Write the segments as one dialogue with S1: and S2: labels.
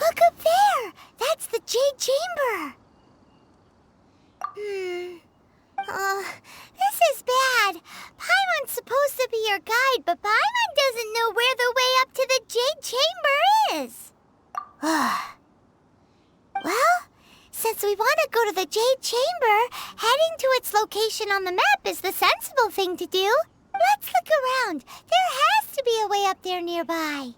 S1: Look up there! That's the Jade Chamber! This is bad. Paimon's supposed to be your guide, but Paimon doesn't know where the way up to the Jade Chamber is. Well, since we want to go to the Jade Chamber, heading to its location on the map is the sensible thing to do. Let's look around. There has to be a way up there nearby.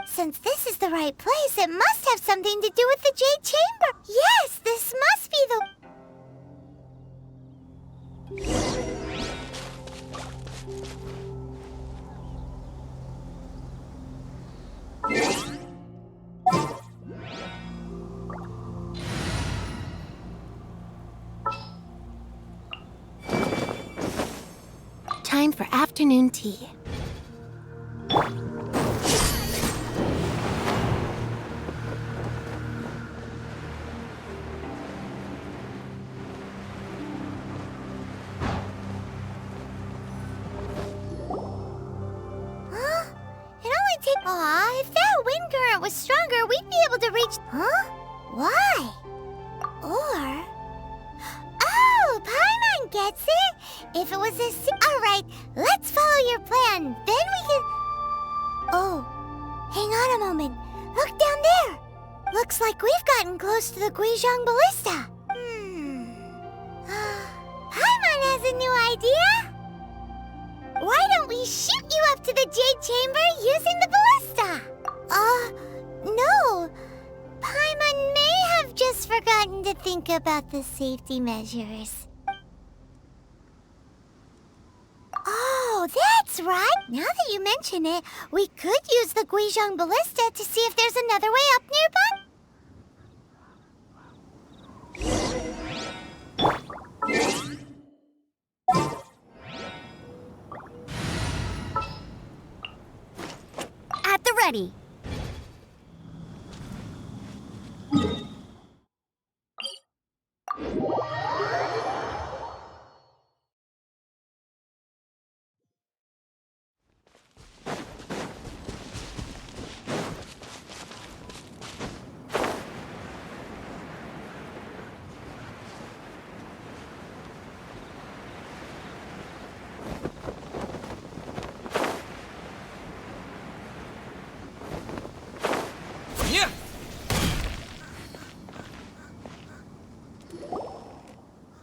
S1: Since this is the right place, it must have something to do with the Jade Chamber. Yes, this must be the... Time for afternoon tea. Aw, if that wind current was stronger, we'd be able to reach... Huh? Why? Or... Oh, Paimon gets it! If it was a... Alright, let's follow your plan. Then we can... Oh, hang on a moment. Look down there. Looks like we've gotten close to the Guizhong Ballista. Paimon has a new idea. Why don't we shoot you up to the Jade Chamber using the ballista? No. Paimon may have just forgotten to think about the safety measures. Oh, that's right. Now that you mention it, we could use the Guizhong Ballista to see if there's another way up nearby. At the ready.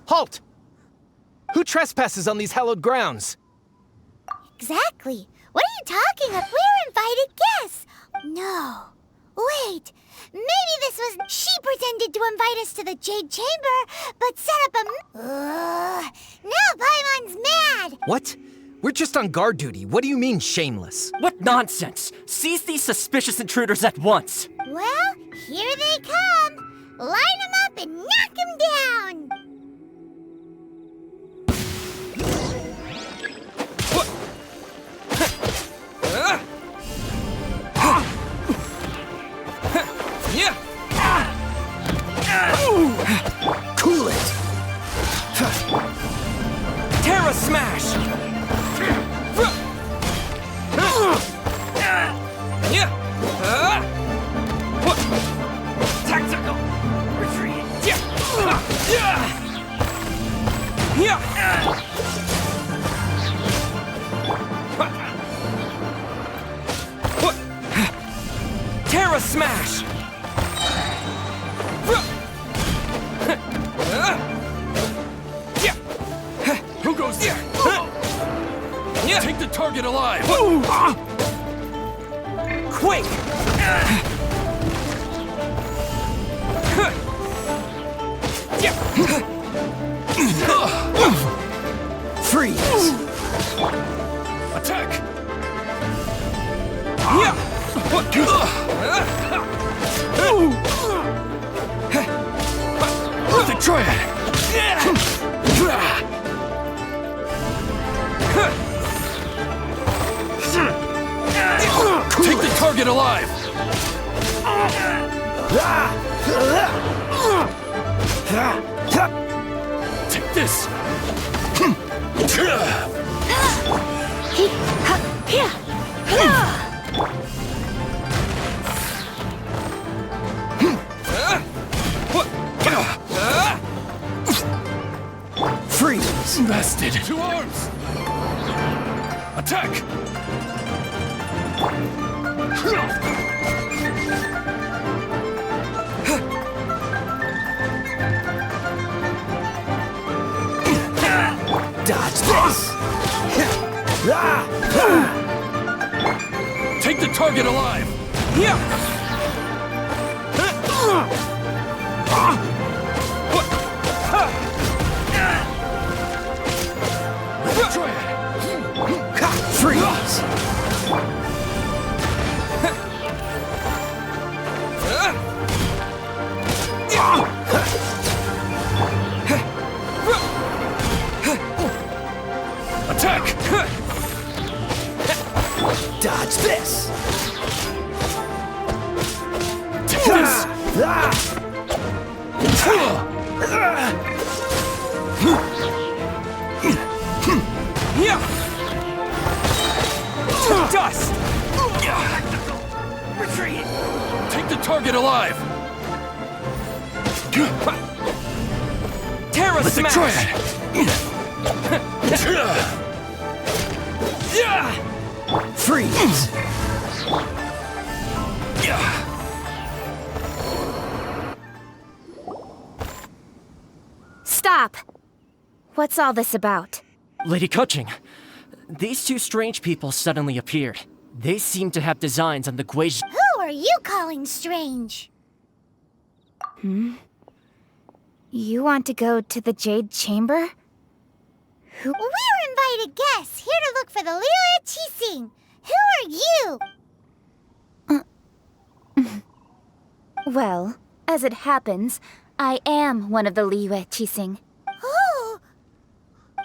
S2: Halt! Who trespasses on these hallowed grounds?
S1: Exactly. What are you talking of? We're invited guests. No. Wait. Maybe this was... She pretended to invite us to the Jade Chamber, but set up a... Now Paimon's mad!
S2: What? We're just on guard duty. What do you mean, shameless?
S3: What nonsense! Seize these suspicious intruders at once!
S1: Well, here they come. Line them up and knock them down!
S2: Cool it!
S3: Terra Smash! Tactical retreat! Terra Smash!
S4: Who goes there? Take the target alive!
S3: Quick!
S2: Freeze!
S4: Attack! The triad! Take the target alive! Take this!
S2: Freeze!
S4: Bested! 2 arms! Attack!
S2: Dodge this!
S4: Take the target alive!
S2: Freeze!
S4: Attack!
S2: Dodge this!
S4: Take this!
S3: Terra Smash!
S4: Try that!
S2: Freeze!
S5: Stop! What's all this about?
S3: Lady Kuching, these two strange people suddenly appeared. They seem to have designs on the Guizhi.
S1: Who are you calling strange?
S5: You want to go to the Jade Chamber?
S1: We're invited guests here to look for the Liyue Qixing. Who are you?
S5: Well, as it happens, I am one of the Liyue Qixing.
S1: Oh,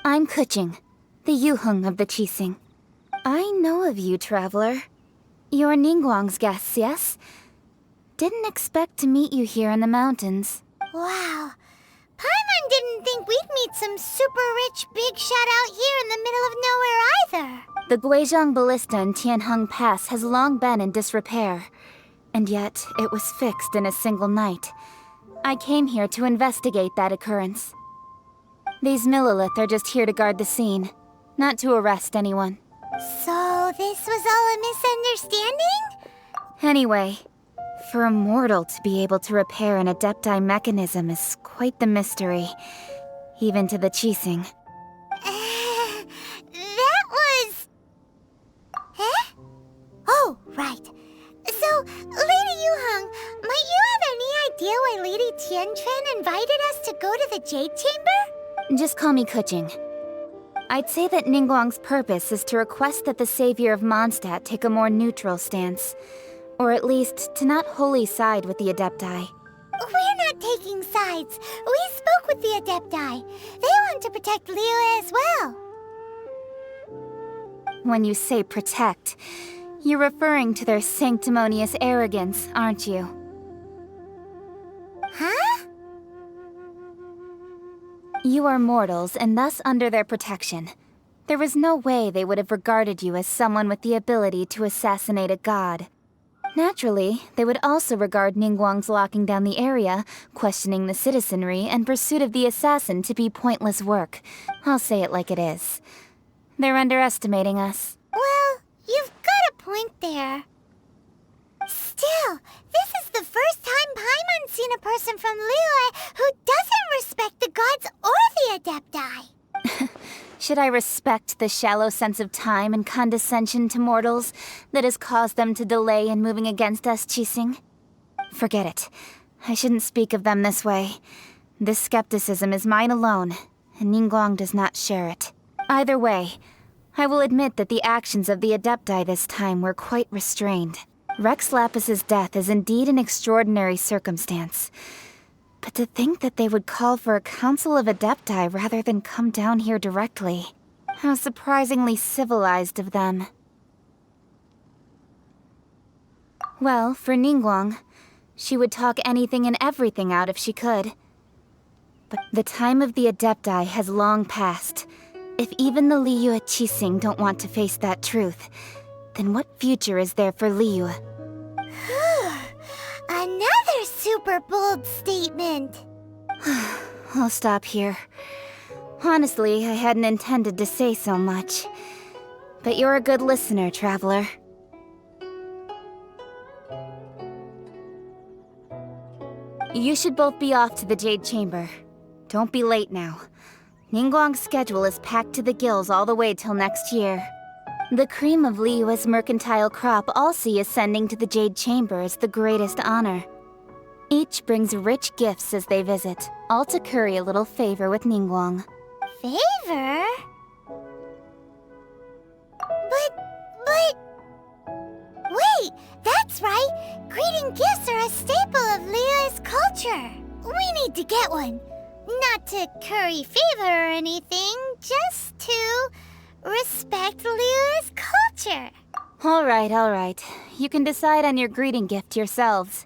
S5: I'm Kuching, the Yuheng of the Qixing. I know of you, traveler. You're Ningguang's guests, yes? Didn't expect to meet you here in the mountains.
S1: wow. Paimon didn't think we'd meet some super rich big shot out here in the middle of nowhere either.
S5: The Guizhong Ballista in Tianheng Pass has long been in disrepair, and yet it was fixed in a single night. I came here to investigate that occurrence. These Millilith are just here to guard the scene, not to arrest anyone.
S1: So this was all a misunderstanding?
S5: Anyway, for a mortal to be able to repair an Adepti mechanism is quite the mystery, even to the Qixing.
S1: That was... Huh? Oh, right. So, Lady Yuheng, might you have any idea why Lady Tianquan invited us to go to the Jade Chamber?
S5: Just call me Kuching. I'd say that Ningguang's purpose is to request that the savior of Mondstadt take a more neutral stance. Or at least, to not wholly side with the Adepti.
S1: We're not taking sides. We spoke with the Adepti. They want to protect Liyue as well.
S5: When you say protect, you're referring to their sanctimonious arrogance, aren't you?
S1: Huh?
S5: You are mortals, and thus under their protection. There was no way they would have regarded you as someone with the ability to assassinate a god. Naturally, they would also regard Ningguang's locking down the area, questioning the citizenry, and pursuit of the assassin to be pointless work. I'll say it like it is. They're underestimating us.
S1: Well, you've got a point there. Still, this is the first time Paimon's seen a person from Liyue who doesn't respect the gods or the Adepti.
S5: Should I respect the shallow sense of time and condescension to mortals that has caused them to delay in moving against us, Qixing? Forget it. I shouldn't speak of them this way. This skepticism is mine alone, and Ningguang does not share it. Either way, I will admit that the actions of the Adepti this time were quite restrained. Rex Lapis's death is indeed an extraordinary circumstance. But to think that they would call for a council of Adepti rather than come down here directly. How surprisingly civilized of them. Well, for Ningguang, she would talk anything and everything out if she could. But the time of the Adepti has long passed. If even the Liyue Qixing don't want to face that truth, then what future is there for Liyue?
S1: Another super bold statement.
S5: I'll stop here. Honestly, I hadn't intended to say so much. But you're a good listener, traveler. You should both be off to the Jade Chamber. Don't be late now. Ningguang's schedule is packed to the gills all the way till next year. The cream of Liyue's mercantile crop all see ascending to the Jade Chamber as the greatest honor. Each brings rich gifts as they visit, all to curry a little favor with Ningguang.
S1: Favor? But... Wait, that's right! Greeting gifts are a staple of Liyue's culture. We need to get one. Not to curry favor or anything, just to respect Liyue's culture.
S5: All right. You can decide on your greeting gift yourselves.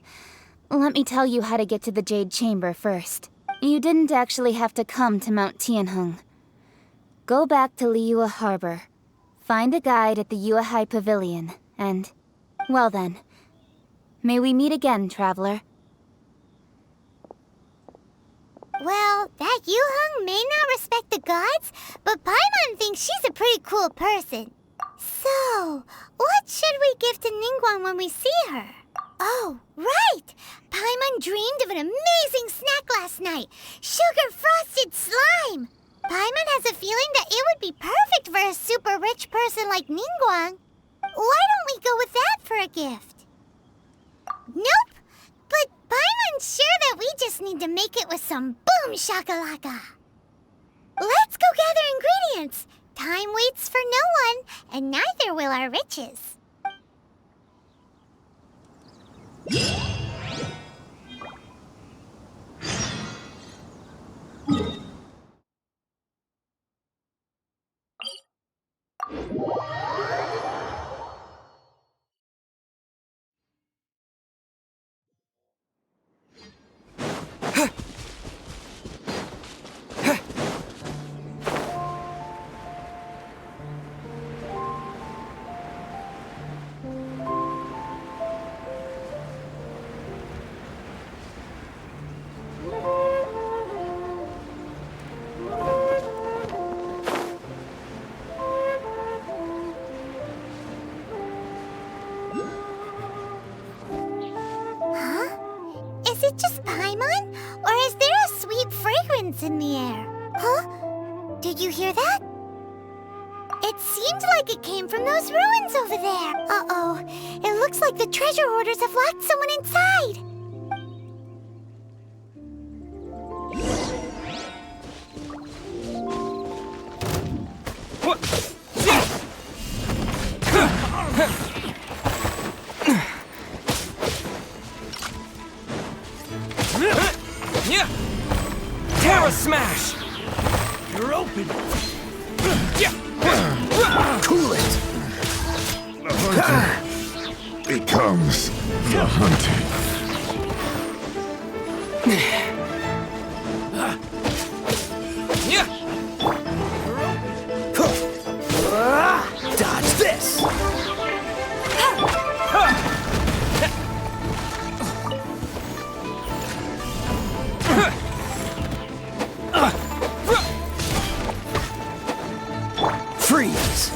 S5: Let me tell you how to get to the Jade Chamber first. You didn't actually have to come to Mount Tianheng. Go back to Liyue Harbor. Find a guide at the Yuehai Pavilion, and... well then. May we meet again, traveler.
S1: That Yuheng may not respect the gods, but Paimon thinks she's a pretty cool person. So, what should we give to Ningguang when we see her? Oh, right! Paimon dreamed of an amazing snack last night. Sugar-frosted slime! Paimon has a feeling that it would be perfect for a super rich person like Ningguang. Why don't we go with that for a gift? Nope! But Paimon's sure that we just need to make it with some boom shakalaka. Let's go gather ingredients. Time waits for no one, and neither will our riches. Is it just Paimon? Or is there a sweet fragrance in the air? Huh? Did you hear that? It seemed like it came from those ruins over there. Uh-oh. It looks like the treasure hoarders have locked someone inside.
S2: Terra Smash!
S4: You're open.
S6: Cool it! The hunter becomes the hunted.
S2: Dodge this! Freeze!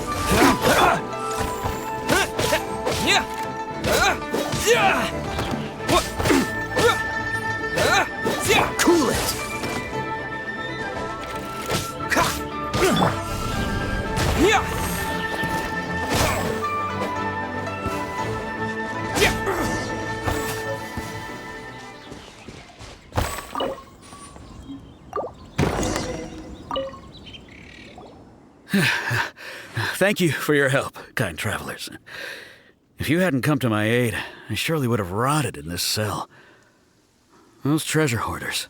S2: Cool it!
S7: Thank you for your help, kind travelers. If you hadn't come to my aid, I surely would have rotted in this cell. Those treasure hoarders,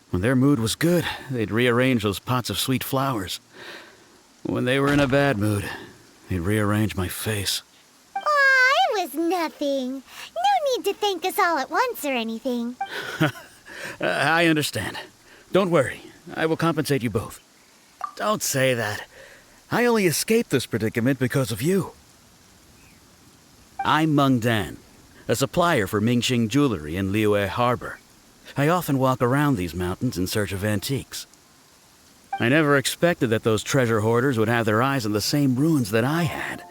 S7: when their mood was good, they'd rearrange those pots of sweet flowers. When they were in a bad mood, they'd rearrange my face.
S1: Aw, it was nothing. No need to thank us all at once or anything.
S7: I understand. Don't worry, I will compensate you both. Don't say that. I only escaped this predicament because of you. I'm Meng Dan, a supplier for Mingxing Jewelry in Liyue Harbor. I often walk around these mountains in search of antiques. I never expected that those treasure hoarders would have their eyes on the same ruins that I had.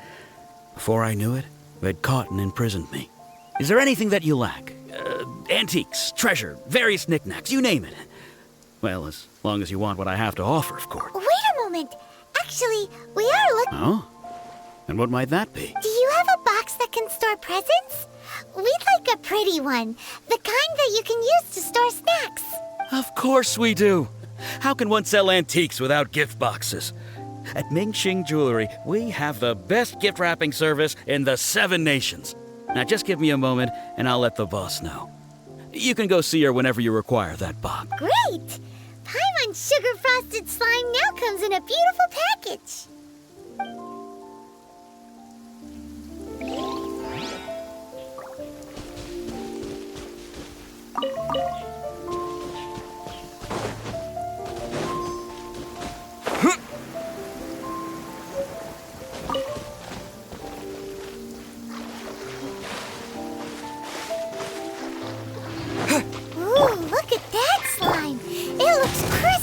S7: Before I knew it, they'd caught and imprisoned me. Is there anything that you lack? Antiques, treasure, various knickknacks, you name it. Well, as long as you want what I have to offer, of course.
S1: Wait a moment. Actually, we are looking...
S7: Oh? And what might that be?
S1: Do you have a box that can store presents? We'd like a pretty one. The kind that you can use to store snacks.
S7: Of course we do. How can one sell antiques without gift boxes? At Mingxing Jewelry, we have the best gift wrapping service in the 7 nations. Now just give me a moment and I'll let the boss know. You can go see her whenever you require that box.
S1: Great! Paimon's sugar-frosted slime now comes in a beautiful package. Ooh, look at that slime! It looks crispy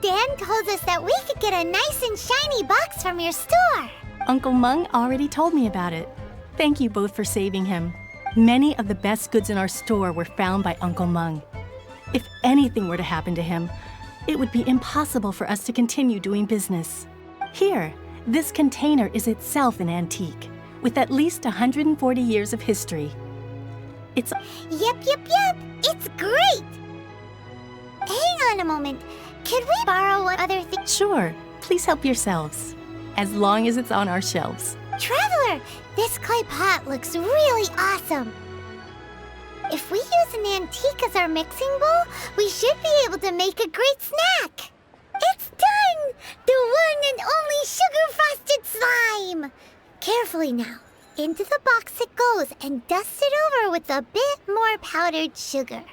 S1: Dan told us that we could get a nice and shiny box from your store.
S8: Uncle Meng already told me about it. Thank you both for saving him. Many of the best goods in our store were found by Uncle Meng. If anything were to happen to him, it would be impossible for us to continue doing business. Here, this container is itself an antique, with at least 140 years of history. It's...
S1: Yep. It's great! Hang on a moment. Could we borrow one other thing?
S8: Sure, please help yourselves, as long as it's on our shelves.
S1: Traveler, this clay pot looks really awesome. If we use an antique as our mixing bowl, we should be able to make a great snack. It's done! The one and only sugar-frosted slime! Carefully now. Into the box it goes and dust it over with a bit more powdered sugar.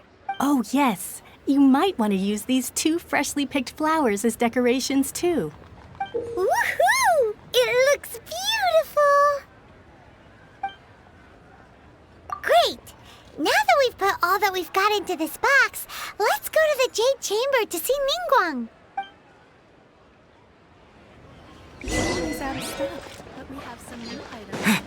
S8: Oh yes, you might want to use these 2 freshly picked flowers as decorations too.
S1: Woohoo! It looks beautiful! Great! Now that we've put all that we've got into this box, let's go to the Jade Chamber to see Ningguang.
S8: He's out of stock, but we have some new items.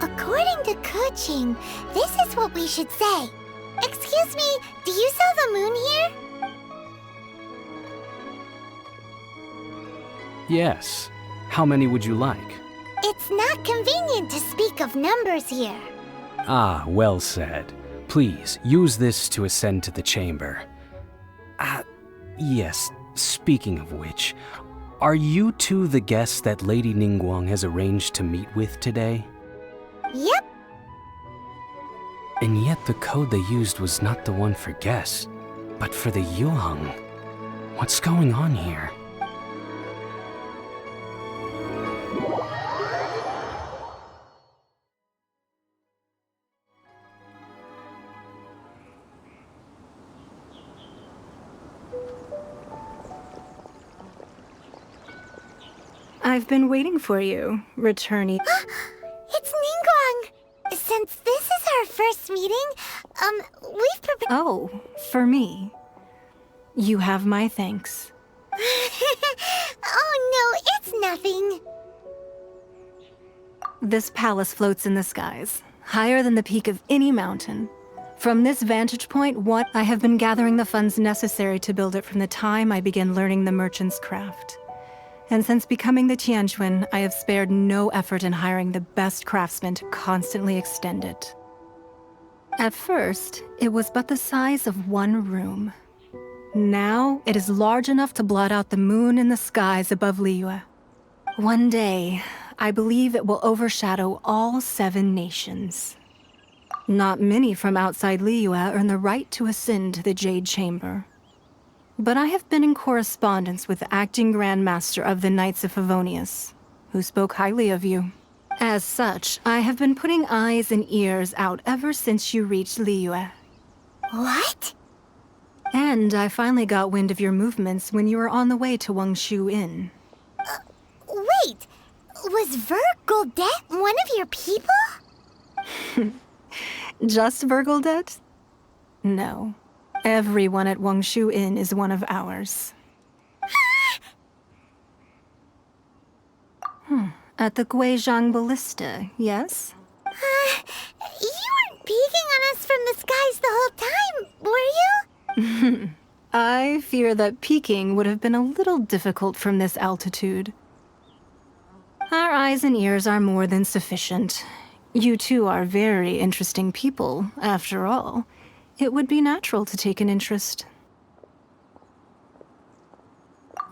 S1: According to Kuching, this is what we should say. Excuse me, do you sell the moon here?
S9: Yes. How many would you like?
S1: It's not convenient to speak of numbers here.
S9: Ah, well said. Please, use this to ascend to the chamber. Yes, speaking of which, are you two the guests that Lady Ningguang has arranged to meet with today?
S1: Yep.
S9: And yet the code they used was not the one for guests, but for the Yuheng. What's going on here?
S10: I've been waiting for you, returnee.
S1: It's Ningguang! Since this is our first meeting, we've prepared...
S10: Oh, for me. You have my thanks.
S1: Oh no, it's nothing.
S10: This palace floats in the skies, higher than the peak of any mountain. From this vantage point, I have been gathering the funds necessary to build it from the time I began learning the merchant's craft. And since becoming the Tianquan, I have spared no effort in hiring the best craftsmen to constantly extend it. At first, it was but the size of one room. Now, it is large enough to blot out the moon in the skies above Liyue. One day, I believe it will overshadow all 7 nations. Not many from outside Liyue earn the right to ascend to the Jade Chamber. But I have been in correspondence with the acting Grand Master of the Knights of Favonius, who spoke highly of you. As such, I have been putting eyes and ears out ever since you reached Liyue.
S1: What?
S10: And I finally got wind of your movements when you were on the way to Wangshu Inn.
S1: Wait! Was Vergoldet one of your people?
S10: Just Vergoldet? No. Everyone at Wangshu Inn is one of ours. At the Guizhang Ballista, yes?
S1: You weren't peeking on us from the skies the whole time, were you?
S10: I fear that peeking would have been a little difficult from this altitude. Our eyes and ears are more than sufficient. You two are very interesting people, after all. It would be natural to take an interest.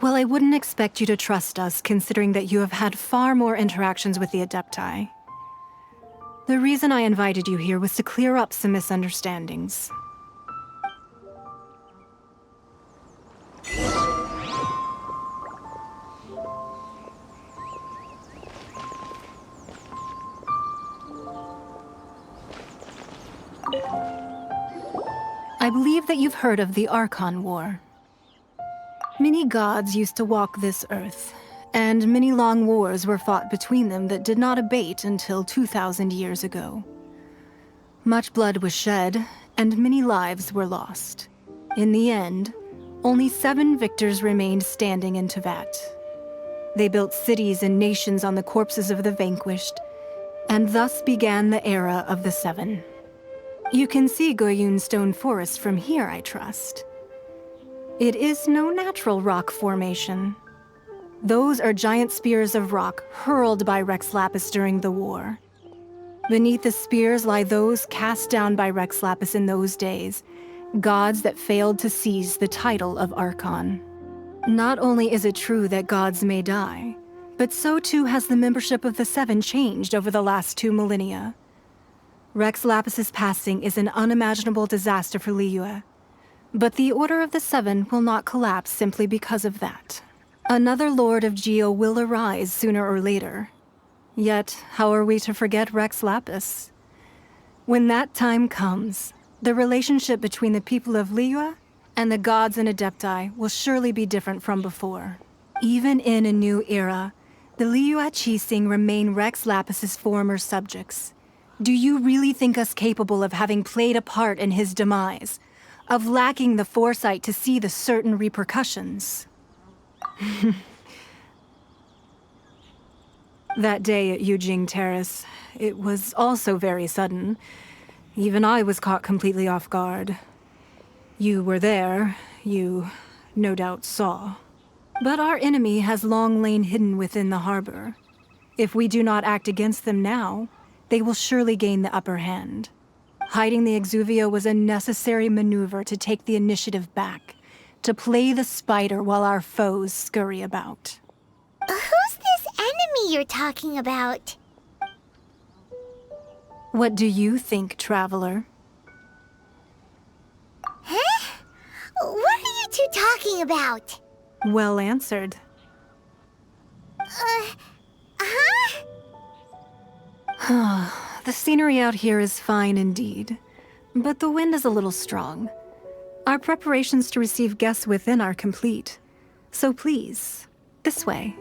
S10: Well, I wouldn't expect you to trust us, considering that you have had far more interactions with the Adepti. The reason I invited you here was to clear up some misunderstandings. I believe that you've heard of the Archon War. Many gods used to walk this earth, and many long wars were fought between them that did not abate until 2,000 years ago. Much blood was shed, and many lives were lost. In the end, only 7 victors remained standing in Teyvat. They built cities and nations on the corpses of the vanquished, and thus began the era of the 7. You can see Goyun Stone Forest from here, I trust. It is no natural rock formation. Those are giant spears of rock hurled by Rex Lapis during the war. Beneath the spears lie those cast down by Rex Lapis in those days, gods that failed to seize the title of Archon. Not only is it true that gods may die, but so too has the membership of the 7 changed over the last 2 millennia. Rex Lapis's passing is an unimaginable disaster for Liyue, but the Order of the 7 will not collapse simply because of that. Another Lord of Geo will arise sooner or later. Yet, how are we to forget Rex Lapis? When that time comes, the relationship between the people of Liyue and the gods and Adepti will surely be different from before. Even in a new era, the Liyue Qixing remain Rex Lapis's former subjects. Do you really think us capable of having played a part in his demise? Of lacking the foresight to see the certain repercussions? That day at Yujing Terrace, it was also very sudden. Even I was caught completely off guard. You were there, you no doubt saw. But our enemy has long lain hidden within the harbor. If we do not act against them now, they will surely gain the upper hand. Hiding the Exuvio was a necessary maneuver to take the initiative back, to play the spider while our foes scurry about.
S1: Who's this enemy you're talking about?
S10: What do you think, traveler?
S1: Huh? What are you two talking about?
S10: Well answered. The scenery out here is fine indeed, but the wind is a little strong. Our preparations to receive guests within are complete, so please, this way.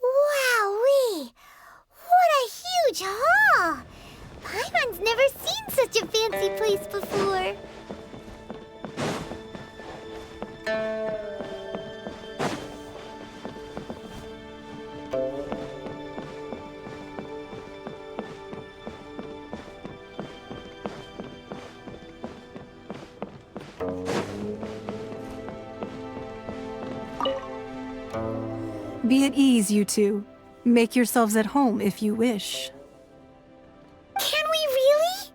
S1: Wowee! What a huge hall! Paimon's never seen such a fancy place before.
S10: Be at ease, you two. Make yourselves at home if you wish.
S1: Can we really?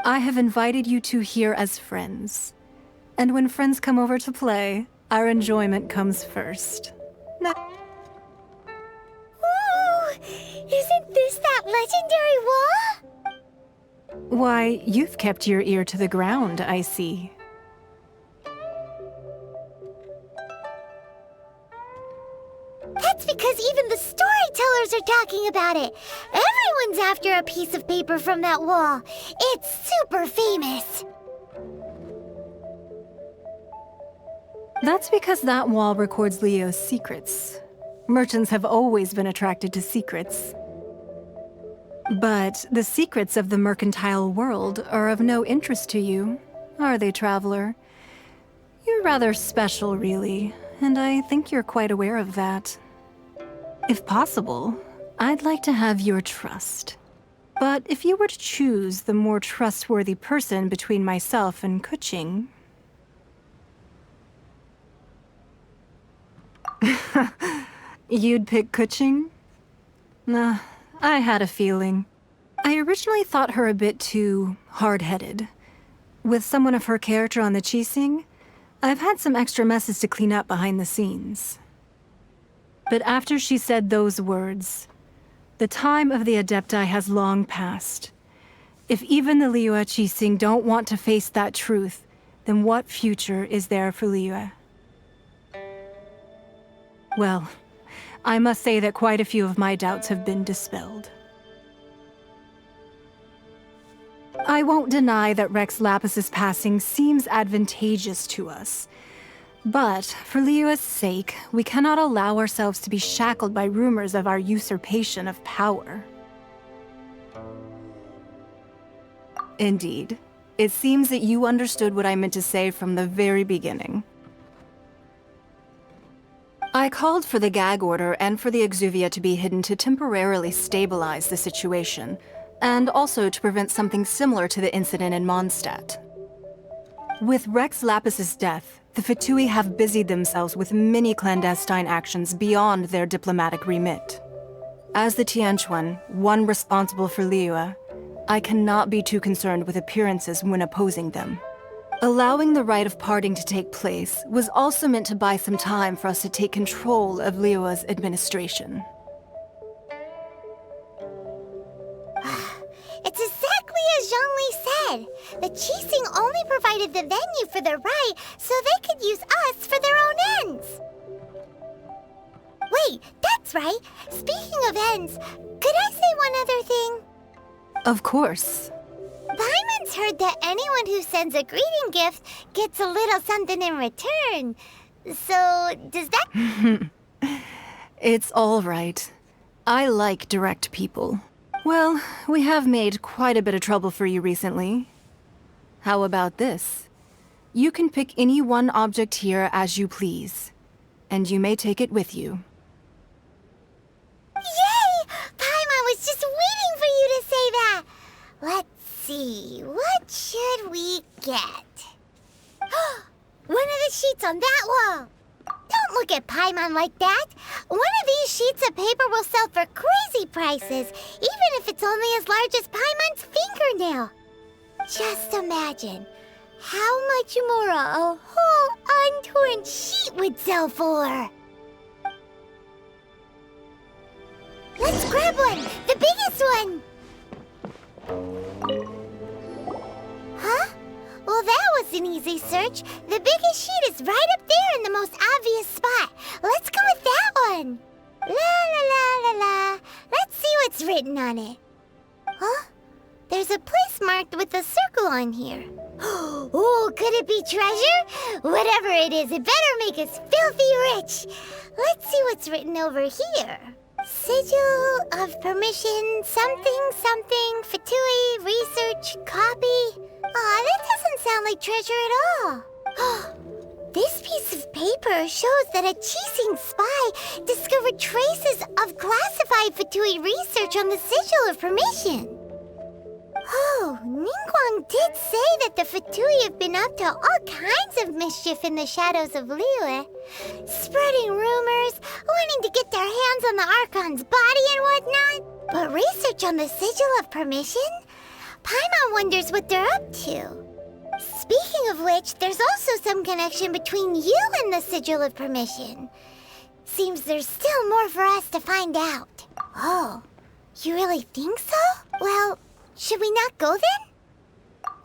S10: I have invited you two here as friends. And when friends come over to play, our enjoyment comes first.
S1: Ooh! Isn't this that legendary wall?
S10: Why, you've kept your ear to the ground, I see.
S1: That's because even the storytellers are talking about it. Everyone's after a piece of paper from that wall. It's super famous.
S10: That's because that wall records Leo's secrets. Merchants have always been attracted to secrets. But the secrets of the mercantile world are of no interest to you, are they, traveler? You're rather special, really, and I think you're quite aware of that. If possible, I'd like to have your trust. But if you were to choose the more trustworthy person between myself and Kuching... You'd pick Kuching? Nah, I had a feeling. I originally thought her a bit too hard-headed. With someone of her character on the Qixing, I've had some extra messes to clean up behind the scenes. But after she said those words, the time of the Adepti has long passed. If even the Liyue Qixing don't want to face that truth, then what future is there for Liyue? Well, I must say that quite a few of my doubts have been dispelled. I won't deny that Rex Lapis's passing seems advantageous to us. But, for Liyue's sake, we cannot allow ourselves to be shackled by rumors of our usurpation of power. Indeed. It seems that you understood what I meant to say from the very beginning. I called for the gag order and for the Exuvia to be hidden to temporarily stabilize the situation, and also to prevent something similar to the incident in Mondstadt. With Rex Lapis's death, the Fatui have busied themselves with many clandestine actions beyond their diplomatic remit. As the Tianquan, one responsible for Liyue, I cannot be too concerned with appearances when opposing them. Allowing the rite of parting to take place was also meant to buy some time for us to take control of Liyue's administration.
S1: It's exactly as Zhongli said. The Qixing only provided the venue for their rite so they could use us for their own ends. Wait, that's right. Speaking of ends, could I say one other thing?
S10: Of course.
S1: Paimon's heard that anyone who sends a greeting gift gets a little something in return. So, does that...
S10: It's all right. I like direct people. Well, we have made quite a bit of trouble for you recently. How about this? You can pick any one object here as you please, and you may take it with you.
S1: Yay! Paimon was just waiting for you to say that! Let's see, what should we get? One of the sheets on that wall! Don't look at Paimon like that! One of these sheets of paper will sell for crazy prices, even if it's only as large as Paimon's fingernail. Just imagine how much more a whole untorn sheet would sell for. Let's grab one! The biggest one! Huh? Well, that was an easy search. The biggest sheet is right up there in the most obvious spot. Let's go with that one. La la la la la. Let's see what's written on it. Huh? There's a place marked with a circle on here. Oh, could it be treasure? Whatever it is, it better make us filthy rich. Let's see what's written over here. Sigil of permission, something, Fatui, research, copy. Aw, that doesn't sound like treasure at all. This piece of paper shows that a Qixing spy discovered traces of classified Fatui research on the Sigil of permission. Oh, Ningguang did say that the Fatui have been up to all kinds of mischief in the shadows of Liyue. Spreading rumors, wanting to get their hands on the Archon's body and whatnot. But research on the Sigil of permission? Paimon wonders what they're up to. Speaking of which, there's also some connection between you and the Sigil of permission. Seems there's still more for us to find out. Oh, you really think so? Well, should we not go then?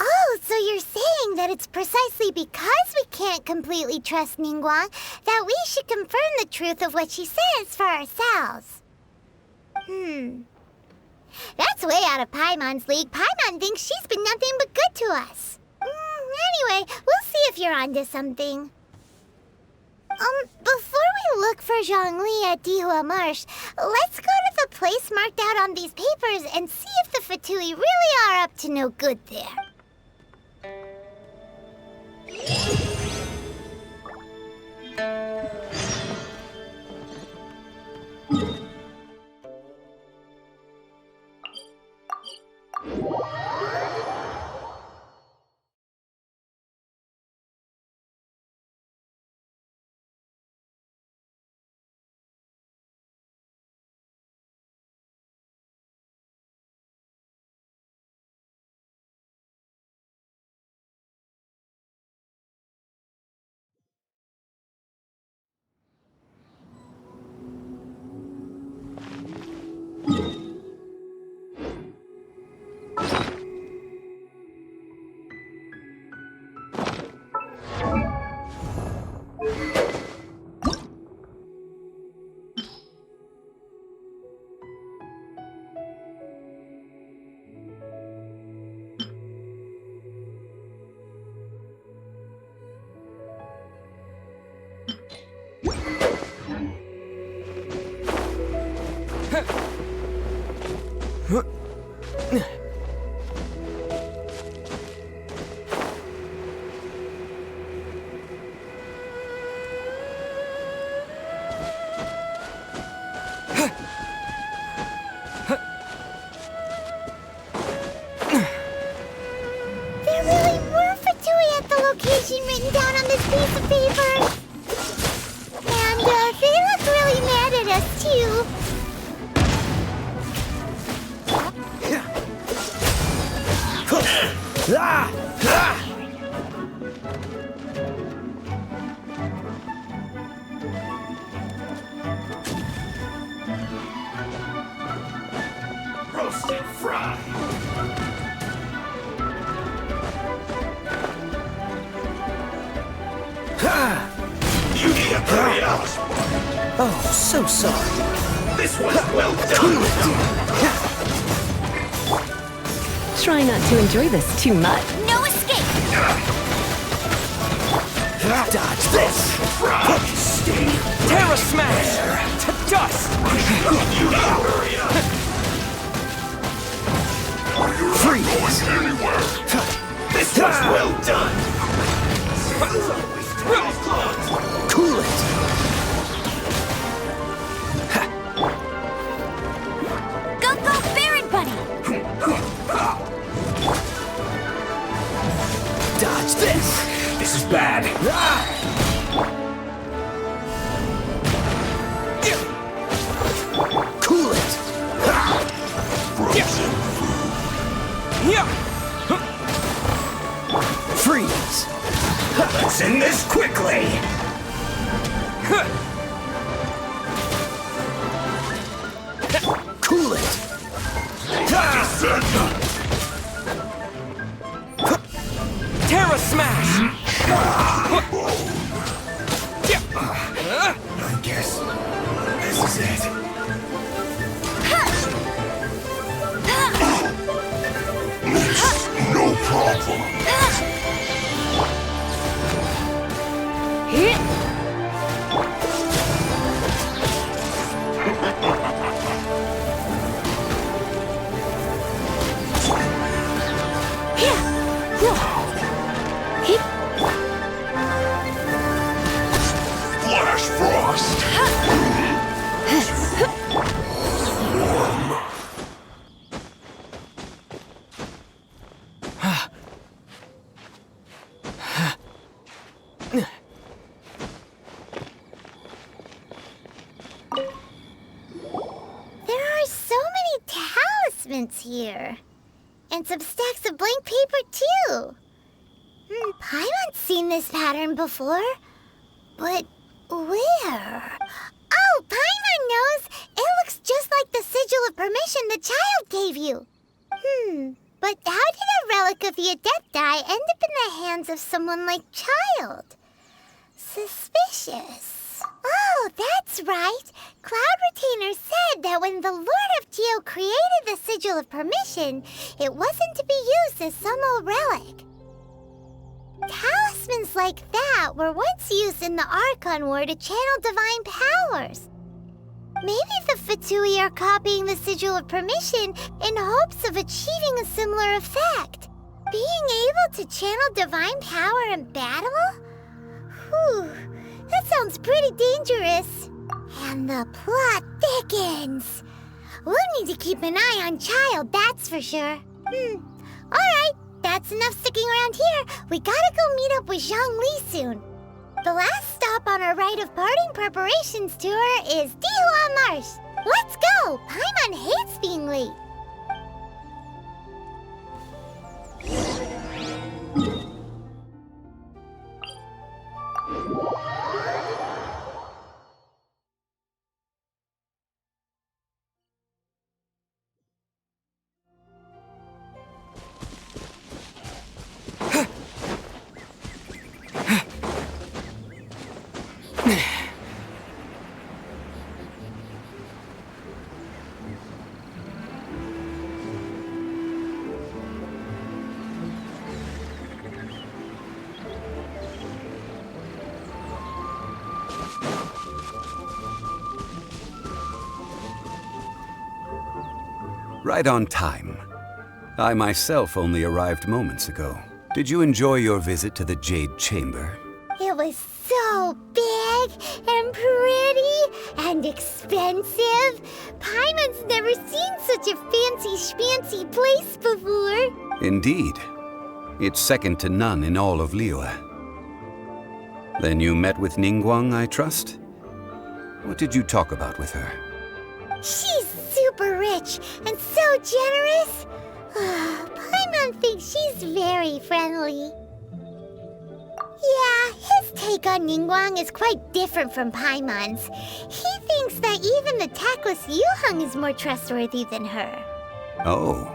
S1: Oh, so you're saying that it's precisely because we can't completely trust Ningguang that we should confirm the truth of what she says for ourselves. That's way out of Paimon's league. Paimon thinks she's been nothing but good to us. Anyway, we'll see if you're onto something. Before we look for Zhongli at Dihua Marsh, let's go to the place marked out on these papers and see if the Fatui really are up to no good there. Written down on this piece of paper. And they look really mad at us, too.
S6: Roasted fry. You need to hurry up.
S2: Oh, so sorry.
S6: This one's well done.
S11: Try not to enjoy this too much.
S1: No escape!
S2: Dodge this!
S6: Fry, stay.
S2: Terra Smash! To dust!
S6: You need to hurry up. You're not going anywhere. This one's well done.
S2: Cool it!
S1: Go, go, Baron Buddy!
S2: Dodge this!
S6: This is bad.
S2: Cool it!
S6: Frozen
S2: Freeze!
S6: Let's end this quickly!
S2: Cool it! Terra Smash!
S6: I guess this is it. No problem. Flash Frost.
S1: Here. And some stacks of blank paper, too. Paimon's seen this pattern before. But where? Oh, Paimon knows! It looks just like the sigil of permission the child gave you. But how did a relic of the Adepti end up in the hands of someone like Childe? Suspicious. Oh, that's right. Cloud Retainer said that when the Lord of Geo created the Sigil of Permission, it wasn't to be used as some old relic. Talismans like that were once used in the Archon War to channel divine powers. Maybe the Fatui are copying the Sigil of Permission in hopes of achieving a similar effect. Being able to channel divine power in battle? Whew, that sounds pretty dangerous. And the plot thickens. We'll need to keep an eye on Childe, that's for sure. Alright, that's enough sticking around here. We gotta go meet up with Zhongli soon. The last stop on our rite of parting preparations tour is Dihua Marsh. Let's go! Paimon hates being late.
S12: Right on time. I myself only arrived moments ago. Did you enjoy your visit to the Jade Chamber?
S1: It was so big and pretty and expensive. Paimon's never seen such a fancy schmancy place before.
S12: Indeed. It's second to none in all of Liyue. Then you met with Ningguang, I trust? What did you talk about with her?
S1: She's super rich and so generous. Paimon thinks she's very friendly. Yeah, his take on Ningguang is quite different from Paimon's. He thinks that even the tactless Yuheng is more trustworthy than her.
S12: Oh,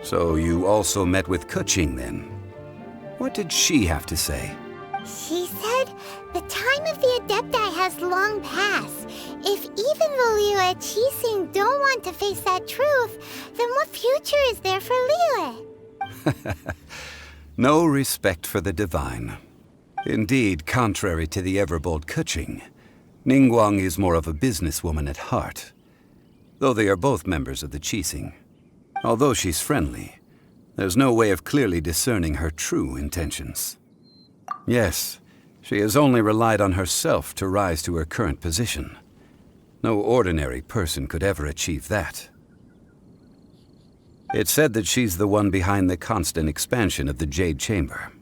S12: so you also met with Keqing then? What did she have to say?
S1: She said the time of the Adepti has long passed. If even the Liyue Qixing don't want to face that truth, then what future is there for Liyue?
S12: No respect for the divine. Indeed, contrary to the ever-bold Keqing, Ningguang is more of a businesswoman at heart, though they are both members of the Qixing. Although she's friendly, there's no way of clearly discerning her true intentions. Yes, she has only relied on herself to rise to her current position. No ordinary person could ever achieve that. It's said that she's the one behind the constant expansion of the Jade Chamber.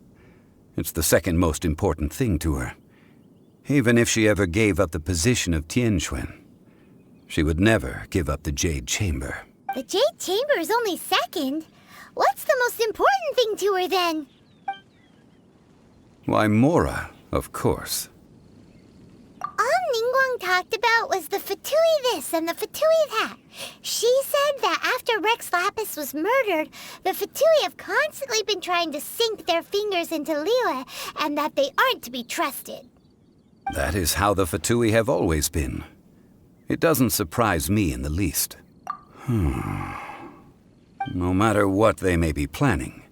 S12: It's the second most important thing to her. Even if she ever gave up the position of Tianquan, she would never give up the Jade Chamber.
S1: The Jade Chamber is only second. What's the most important thing to her then?
S12: Why, Mora, of course.
S1: All Ningguang talked about was the Fatui this and the Fatui that. She said that after Rex Lapis was murdered, the Fatui have constantly been trying to sink their fingers into Liyue, and that they aren't to be trusted.
S12: That is how the Fatui have always been. It doesn't surprise me in the least. No matter what they may be planning,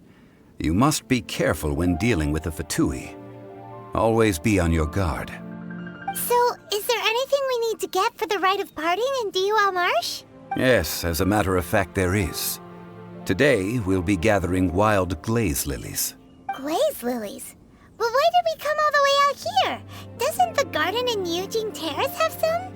S12: you must be careful when dealing with the Fatui. Always be on your guard.
S1: So, is there anything we need to get for the rite of parting in Dihua Marsh?
S12: Yes, as a matter of fact, there is. Today, we'll be gathering wild glaze lilies.
S1: Glaze lilies? But why did we come all the way out here? Doesn't the garden in Yujing Terrace have some?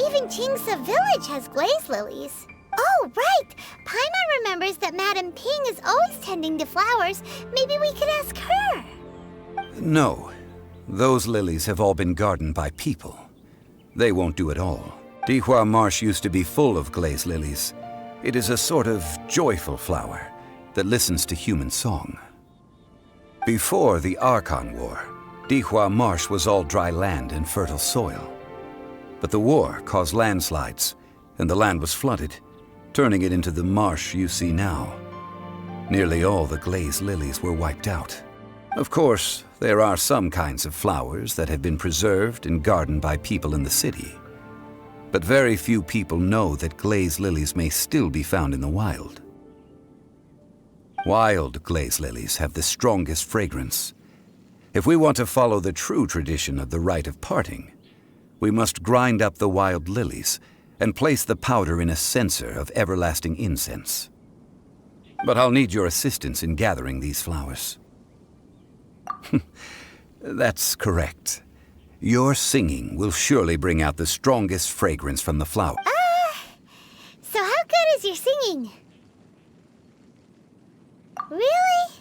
S1: Even Qingse Village has glaze lilies. Oh, right! Paimon remembers that Madame Ping is always tending to flowers. Maybe we could ask her.
S12: No. Those lilies have all been gardened by people. They won't do it all. Dihua Marsh used to be full of glaze lilies. It is a sort of joyful flower that listens to human song. Before the Archon War, Dihua Marsh was all dry land and fertile soil. But the war caused landslides, and the land was flooded, turning it into the marsh you see now. Nearly all the glaze lilies were wiped out. Of course, there are some kinds of flowers that have been preserved and gardened by people in the city. But very few people know that glaze lilies may still be found in the wild. Wild glaze lilies have the strongest fragrance, If we want to follow the true tradition of the rite of parting, we must grind up the wild lilies and place the powder in a censer of everlasting incense. But I'll need your assistance in gathering these flowers. That's correct. Your singing will surely bring out the strongest fragrance from the flower.
S1: So how good is your singing? Really?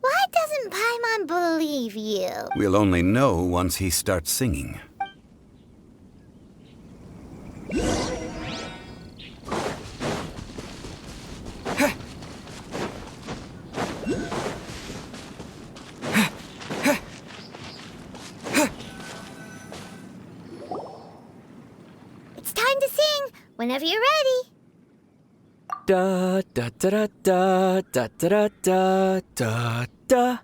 S1: Why doesn't Paimon believe you?
S12: We'll only know once he starts singing.
S1: It's time to sing, whenever you're ready.
S3: Da da da da da da da da da.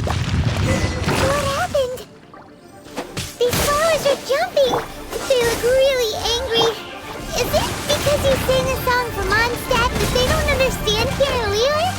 S1: What happened? These flowers are jumping. They look really angry. Is it because you sang a song for Mondstadt that they don't understand here in Liyue?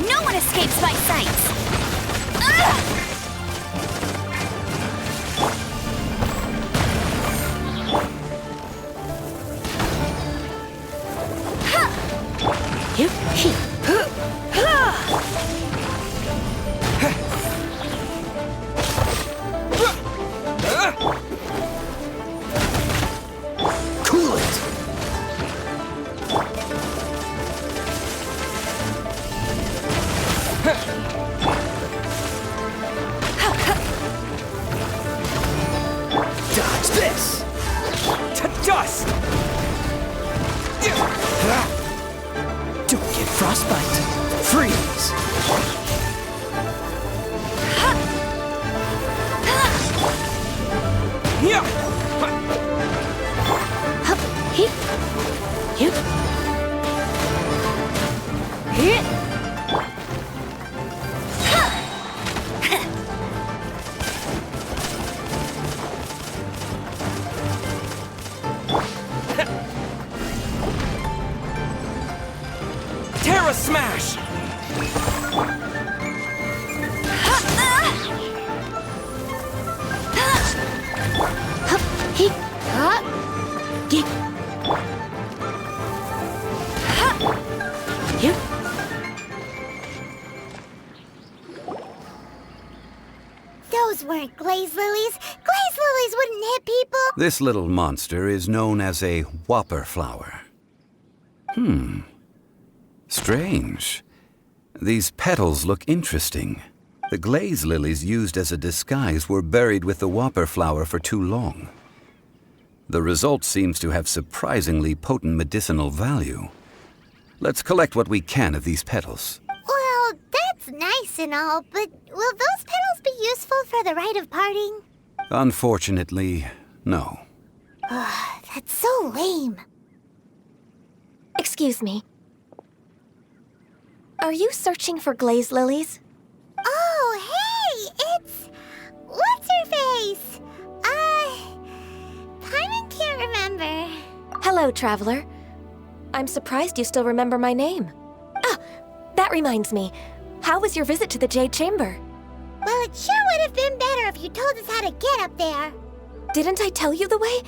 S5: No one escapes my sights!
S2: Cool it! Dodge this! To dust! Don't get frostbite! Freeze! Terra Smash!
S1: Those weren't glaze lilies. Glaze lilies wouldn't hit people.
S12: This little monster is known as a whopper flower. Strange. These petals look interesting. The glaze lilies used as a disguise were buried with the whopper flower for too long. The result seems to have surprisingly potent medicinal value. Let's collect what we can of these petals.
S1: Well, that's nice and all, but will those petals be useful for the rite of parting?
S12: Unfortunately, no.
S1: That's so lame.
S11: Excuse me. Are you searching for glaze lilies?
S1: Oh, hey! It's... What's-her-face? Paimon can't remember.
S11: Hello, traveler. I'm surprised you still remember my name. Ah, that reminds me. How was your visit to the Jade Chamber?
S1: Well, it sure would have been better if you told us how to get up there.
S11: Didn't I tell you the way?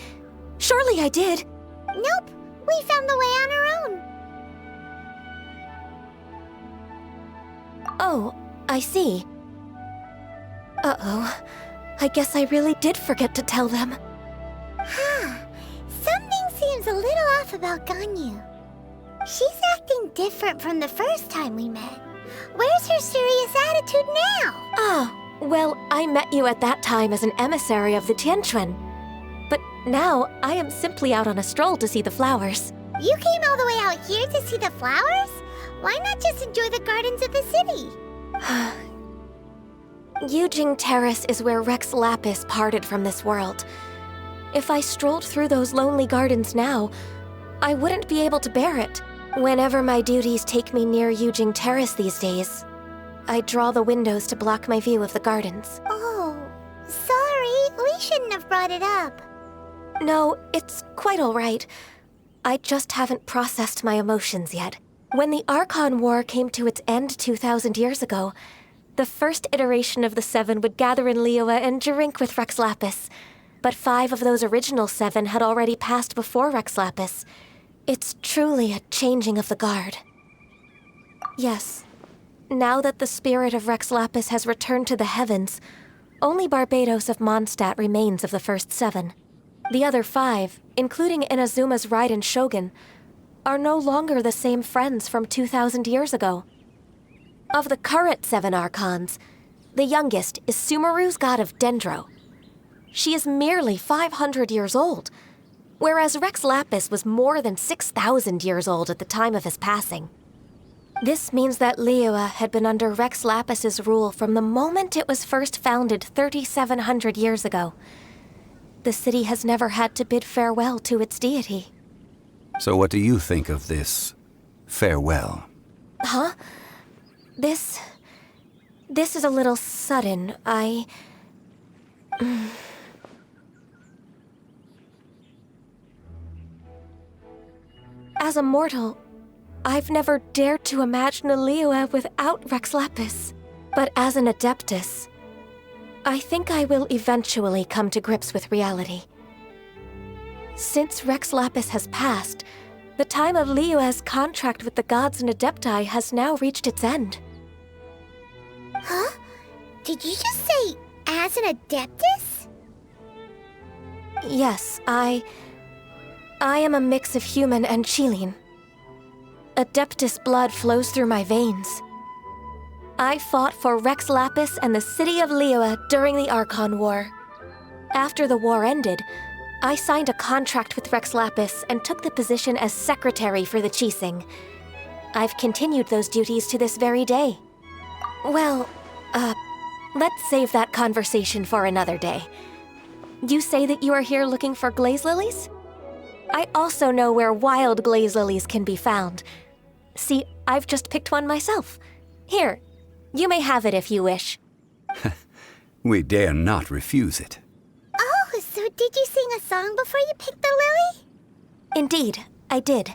S11: Surely I did.
S1: Nope, we found the way on our own.
S11: Oh, I see. Uh-oh. I guess I really did forget to tell them.
S1: Something seems a little off about Ganyu. She's acting different from the first time we met. Where's her serious attitude now?
S11: Ah, well, I met you at that time as an emissary of the Tianquan. But now, I am simply out on a stroll to see the flowers.
S1: You came all the way out here to see the flowers? Why not just enjoy the gardens of the city?
S11: Yujing Terrace is where Rex Lapis parted from this world. If I strolled through those lonely gardens now, I wouldn't be able to bear it. Whenever my duties take me near Yujing Terrace these days, I draw the windows to block my view of the gardens.
S1: Oh, sorry. We shouldn't have brought it up.
S11: No, it's quite all right. I just haven't processed my emotions yet. When the Archon War came to its end 2,000 years ago, the first iteration of the Seven would gather in Liyue and drink with Rex Lapis. But 5 of those original 7 had already passed before Rex Lapis. It's truly a changing of the guard. Yes. Now that the spirit of Rex Lapis has returned to the heavens, only Barbados of Mondstadt remains of the first 7. The other 5, including Inazuma's Raiden Shogun, are no longer the same friends from 2,000 years ago. Of the current 7 Archons, the youngest is Sumeru's god of Dendro. She is merely 500 years old, whereas Rex Lapis was more than 6,000 years old at the time of his passing. This means that Liyue had been under Rex Lapis's rule from the moment it was first founded 3,700 years ago. The city has never had to bid farewell to its deity.
S12: So what do you think of this farewell?
S11: Huh? This is a little sudden. As a mortal, I've never dared to imagine a Liyue without Rex Lapis. But as an Adeptus, I think I will eventually come to grips with reality. Since Rex Lapis has passed, the time of Liyue's contract with the gods and Adepti has now reached its end.
S1: Huh? Did you just say, as an Adeptus?
S11: Yes, I am a mix of human and Chilean. Adeptus blood flows through my veins. I fought for Rex Lapis and the city of Liyue during the Archon War. After the war ended, I signed a contract with Rex Lapis and took the position as secretary for the Qixing. I've continued those duties to this very day. Well, let's save that conversation for another day. You say that you are here looking for glaze lilies? I also know where wild glaze lilies can be found. See, I've just picked one myself. Here, you may have it if you wish.
S12: We dare not refuse it.
S1: Oh, so did you sing a song before you picked the lily?
S11: Indeed, I did.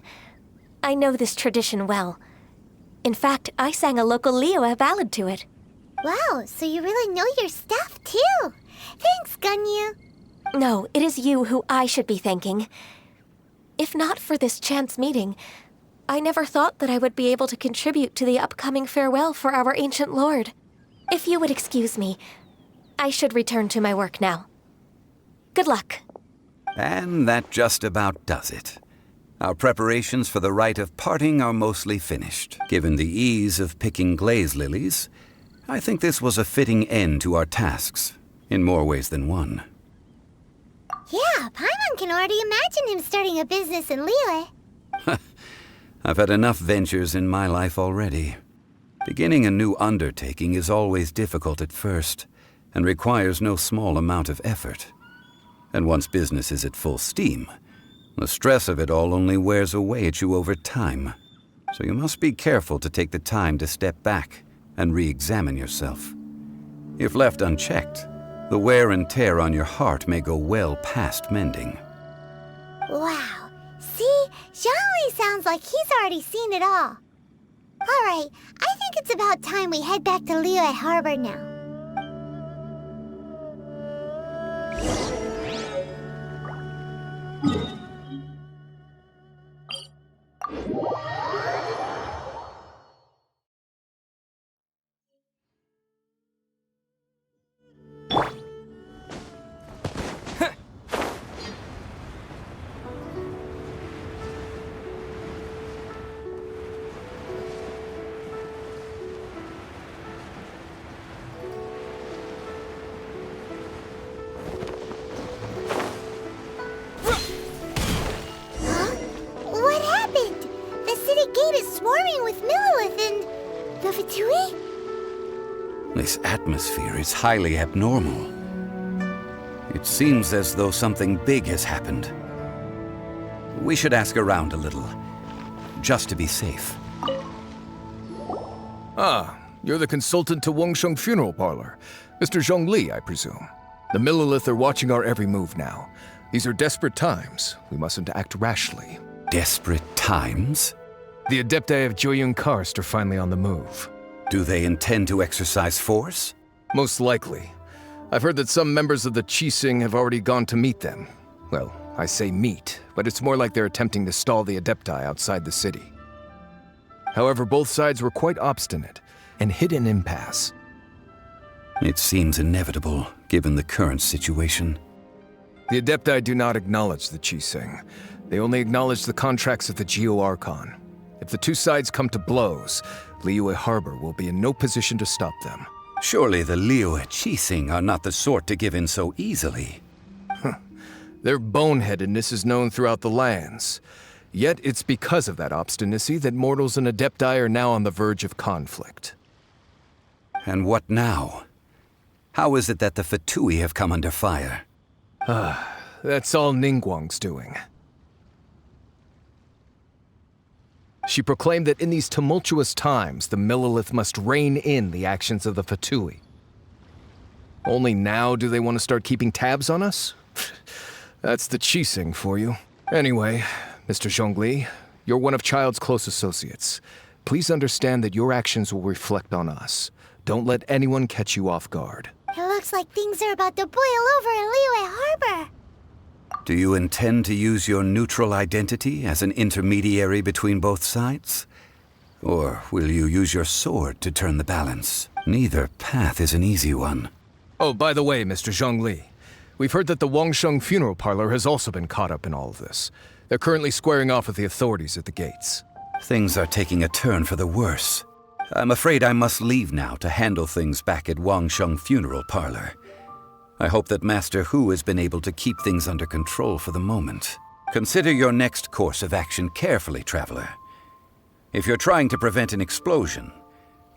S11: I know this tradition well. In fact, I sang a local Liyue ballad to it.
S1: Wow, so you really know your stuff, too. Thanks, Gunyu.
S11: No, it is you who I should be thanking. If not for this chance meeting, I never thought that I would be able to contribute to the upcoming farewell for our ancient lord. If you would excuse me, I should return to my work now. Good luck.
S12: And that just about does it. Our preparations for the rite of parting are mostly finished. Given the ease of picking glaze lilies, I think this was a fitting end to our tasks, in more ways than one.
S1: Yeah, Paimon can already imagine him starting a business in Liyue.
S12: I've had enough ventures in my life already. Beginning a new undertaking is always difficult at first, and requires no small amount of effort. And once business is at full steam, the stress of it all only wears away at you over time. So you must be careful to take the time to step back and re-examine yourself. If left unchecked, the wear and tear on your heart may go well past mending.
S1: Wow. See? Zhongli sounds like he's already seen it all. Alright, I think it's about time we head back to Liyue Harbor now.
S12: This atmosphere is highly abnormal. It seems as though something big has happened. We should ask around a little, just to be safe.
S4: Ah, you're the consultant to Wangsheng Funeral Parlor. Mr. Zhongli, I presume. The Millilith are watching our every move now. These are desperate times. We mustn't act rashly.
S12: Desperate times?
S2: The Adepti of Joyun Karst are finally on the move.
S12: Do they intend to exercise force?
S4: Most likely. I've heard that some members of the Qixing have already gone to meet them. Well, I say meet, but it's more like they're attempting to stall the Adepti outside the city. However, both sides were quite obstinate and hit an impasse.
S12: It seems inevitable, given the current situation.
S4: The Adepti do not acknowledge the Qixing. They only acknowledge the contracts of the Geo-Archon. If the two sides come to blows, Liyue Harbor will be in no position to stop them.
S12: Surely the Liyue Qixing are not the sort to give in so easily.
S4: Their boneheadedness is known throughout the lands. Yet it's because of that obstinacy that mortals and Adepti are now on the verge of conflict.
S12: And what now? How is it that the Fatui have come under fire?
S4: That's all Ningguang's doing. She proclaimed that in these tumultuous times, the Millilith must rein in the actions of the Fatui. Only now do they want to start keeping tabs on us? That's the Qixing for you. Anyway, Mr. Zhongli, you're one of Childe's close associates. Please understand that your actions will reflect on us. Don't let anyone catch you off guard.
S1: It looks like things are about to boil over in Liyue Harbor.
S12: Do you intend to use your neutral identity as an intermediary between both sides? Or will you use your sword to turn the balance? Neither path is an easy one.
S4: Oh, by the way, Mr. Zhongli, we've heard that the Wangsheng Funeral Parlor has also been caught up in all of this. They're currently squaring off with the authorities at the gates.
S12: Things are taking a turn for the worse. I'm afraid I must leave now to handle things back at Wangsheng Funeral Parlor. I hope that Master Hu has been able to keep things under control for the moment. Consider your next course of action carefully, Traveler. If you're trying to prevent an explosion,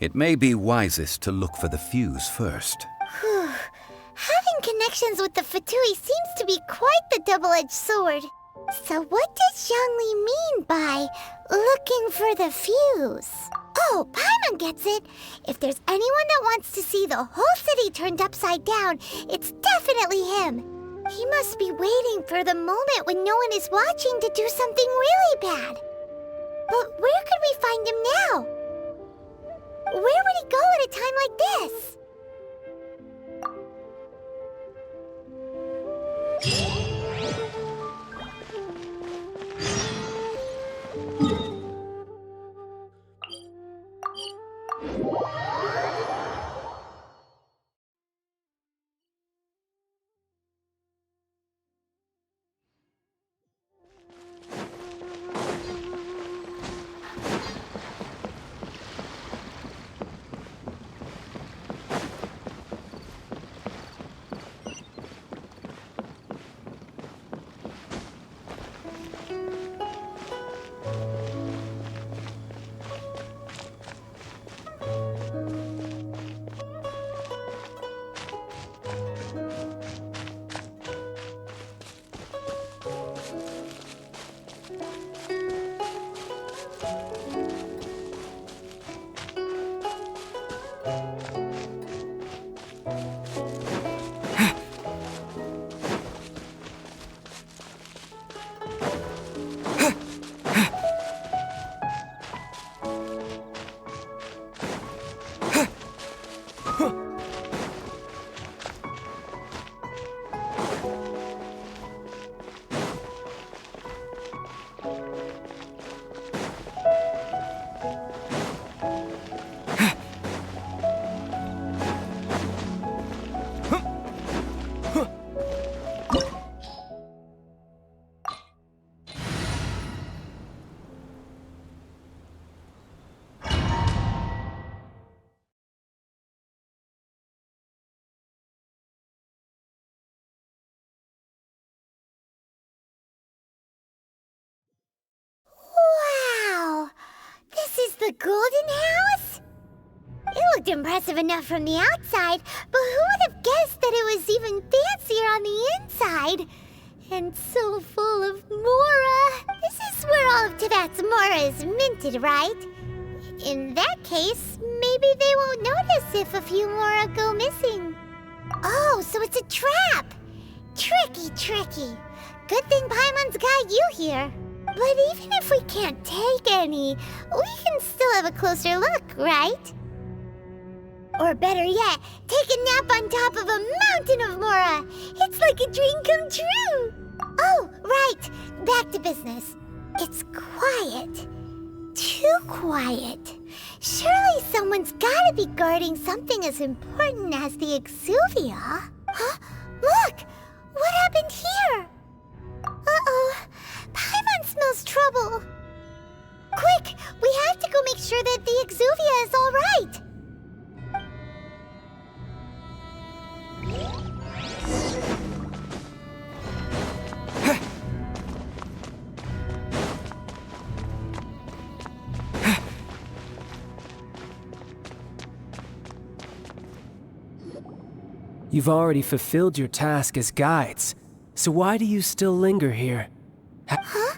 S12: it may be wisest to look for the fuse first.
S1: Having connections with the Fatui seems to be quite the double-edged sword. So what does Zhongli mean by looking for the fuse? Oh, Paimon gets it. If there's anyone that wants to see the whole city turned upside down, it's definitely him. He must be waiting for the moment when no one is watching to do something really bad. But where could we find him now? Where would he go at a time like this? Wow! This is the Golden House? It looked impressive enough from the outside, but who would have guessed that it was even fancier on the inside? And so full of Mora. This is where all of Teyvat's Mora is minted, right? In that case, maybe they won't notice if a few Mora go missing. Oh, so it's a trap! Tricky, tricky. Good thing Paimon's got you here. But even if we can't take any, we can still have a closer look, right? Or better yet, take a nap on top of a mountain of Mora. It's like a dream come true. Oh, right. Back to business. It's quiet. Too quiet. Surely someone's gotta be guarding something as important as the Exuvia. Huh? Look! What happened here? Uh-oh. Paimon smells trouble. Quick! We have to go make sure that the Exuvia is all right.
S9: You've already fulfilled your task as guides, so why do you still linger here?
S1: Huh?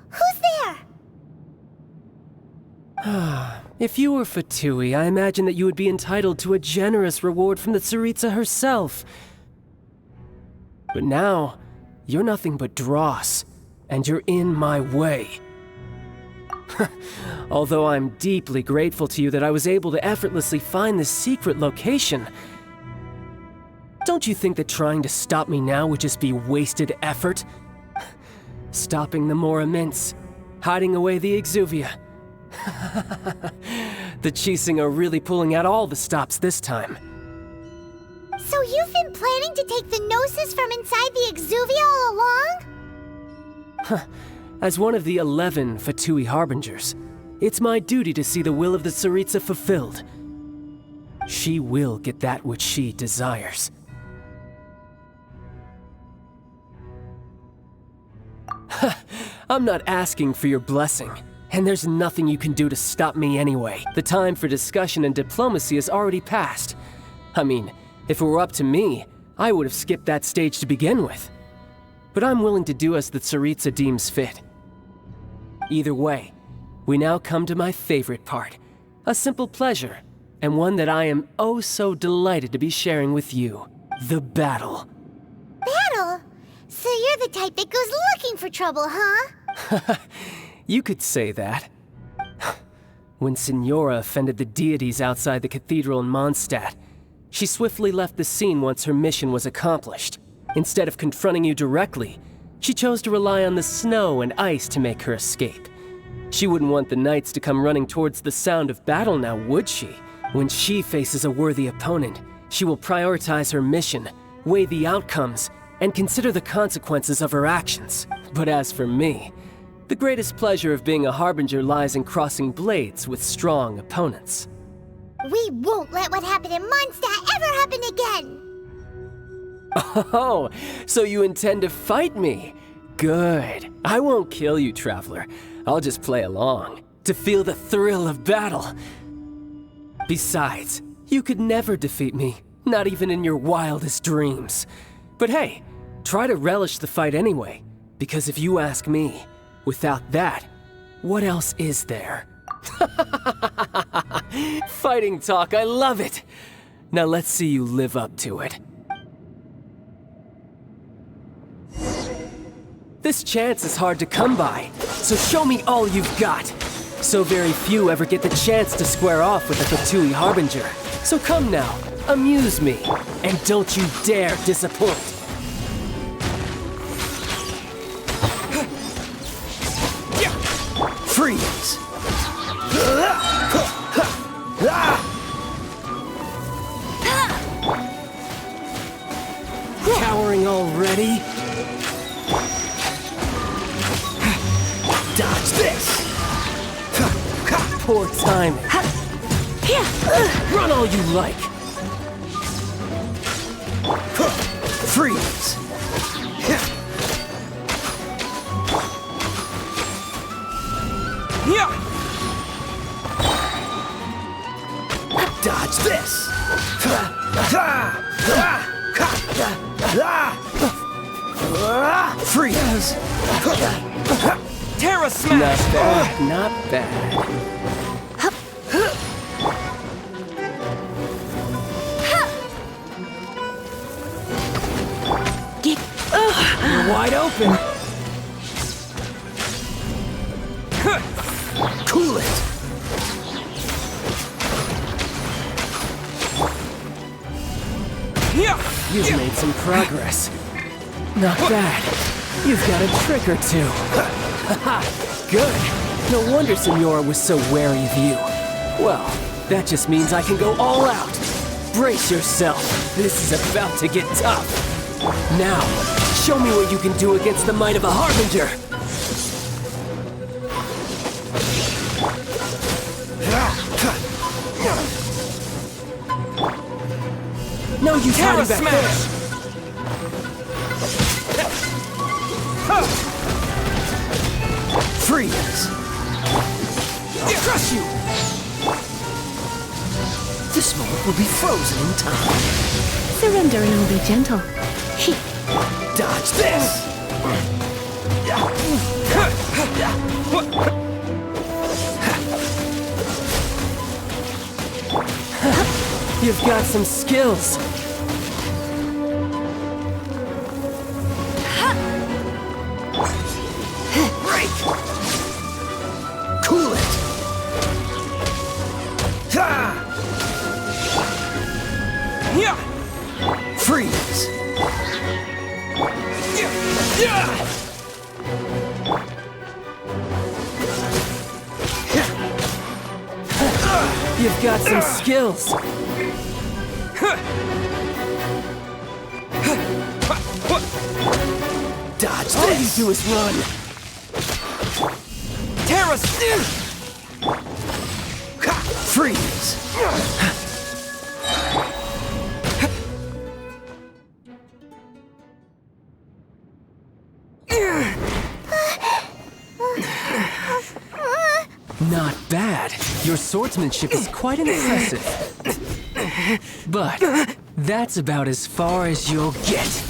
S1: Who's there?
S9: If you were Fatui, I imagine that you would be entitled to a generous reward from the Tsaritsa herself. But now, you're nothing but dross, and you're in my way. Although I'm deeply grateful to you that I was able to effortlessly find this secret location, don't you think that trying to stop me now would just be wasted effort? Stopping the Mora Mints, hiding away the Exuvia. The Chising are really pulling out all the stops this time.
S1: So you've been planning to take the Gnosis from inside the Exuvia all along?
S9: As one of the 11 Fatui Harbingers, it's my duty to see the will of the Tsaritsa fulfilled. She will get that which she desires. I'm not asking for your blessing, and there's nothing you can do to stop me anyway. The time for discussion and diplomacy has already passed. I mean, if it were up to me, I would have skipped that stage to begin with. But I'm willing to do as the Tsaritsa deems fit. Either way, we now come to my favorite part. A simple pleasure, and one that I am oh so delighted to be sharing with you. The battle.
S1: Battle? So you're the type that goes looking for trouble, huh?
S9: You could say that. When Signora offended the deities outside the cathedral in Mondstadt, she swiftly left the scene once her mission was accomplished. Instead of confronting you directly, she chose to rely on the snow and ice to make her escape. She wouldn't want the knights to come running towards the sound of battle now, would she? When she faces a worthy opponent, she will prioritize her mission, weigh the outcomes, and consider the consequences of her actions. But as for me, the greatest pleasure of being a Harbinger lies in crossing blades with strong opponents.
S1: We won't let what happened in Mondstadt ever happen again!
S9: Oh, so you intend to fight me? Good. I won't kill you, Traveler. I'll just play along, to feel the thrill of battle. Besides, you could never defeat me, not even in your wildest dreams. But hey, try to relish the fight anyway, because if you ask me, without that, what else is there? Fighting talk, I love it! Now let's see you live up to it. This chance is hard to come by, so show me all you've got. So very few ever get the chance to square off with the Fatui Harbinger. So come now, amuse me, and don't you dare disappoint. Freeze! Cowering already? Dodge this! Poor timing. Run all you like! Freeze! Dodge this! Freeze!
S2: Terra Smash!
S9: Not bad, not bad. You're wide open. Cool it. You've made some progress. Not bad. You've got a trick or two. Haha, good. No wonder Senora was so wary of you. Well, that just means I can go all out. Brace yourself. This is about to get tough. Now, show me what you can do against the might of a Harbinger. No use hiding back there. Freeze! I'll crush you! This moment will be frozen in time.
S10: Surrender and I'll be gentle.
S9: Dodge this! You've got some skills. Break! Cool it! Freeze! You've got some skills. Dodge this! All you do is run. Terra! Freeze! Not bad. Your swordsmanship is quite impressive. But that's about as far as you'll get.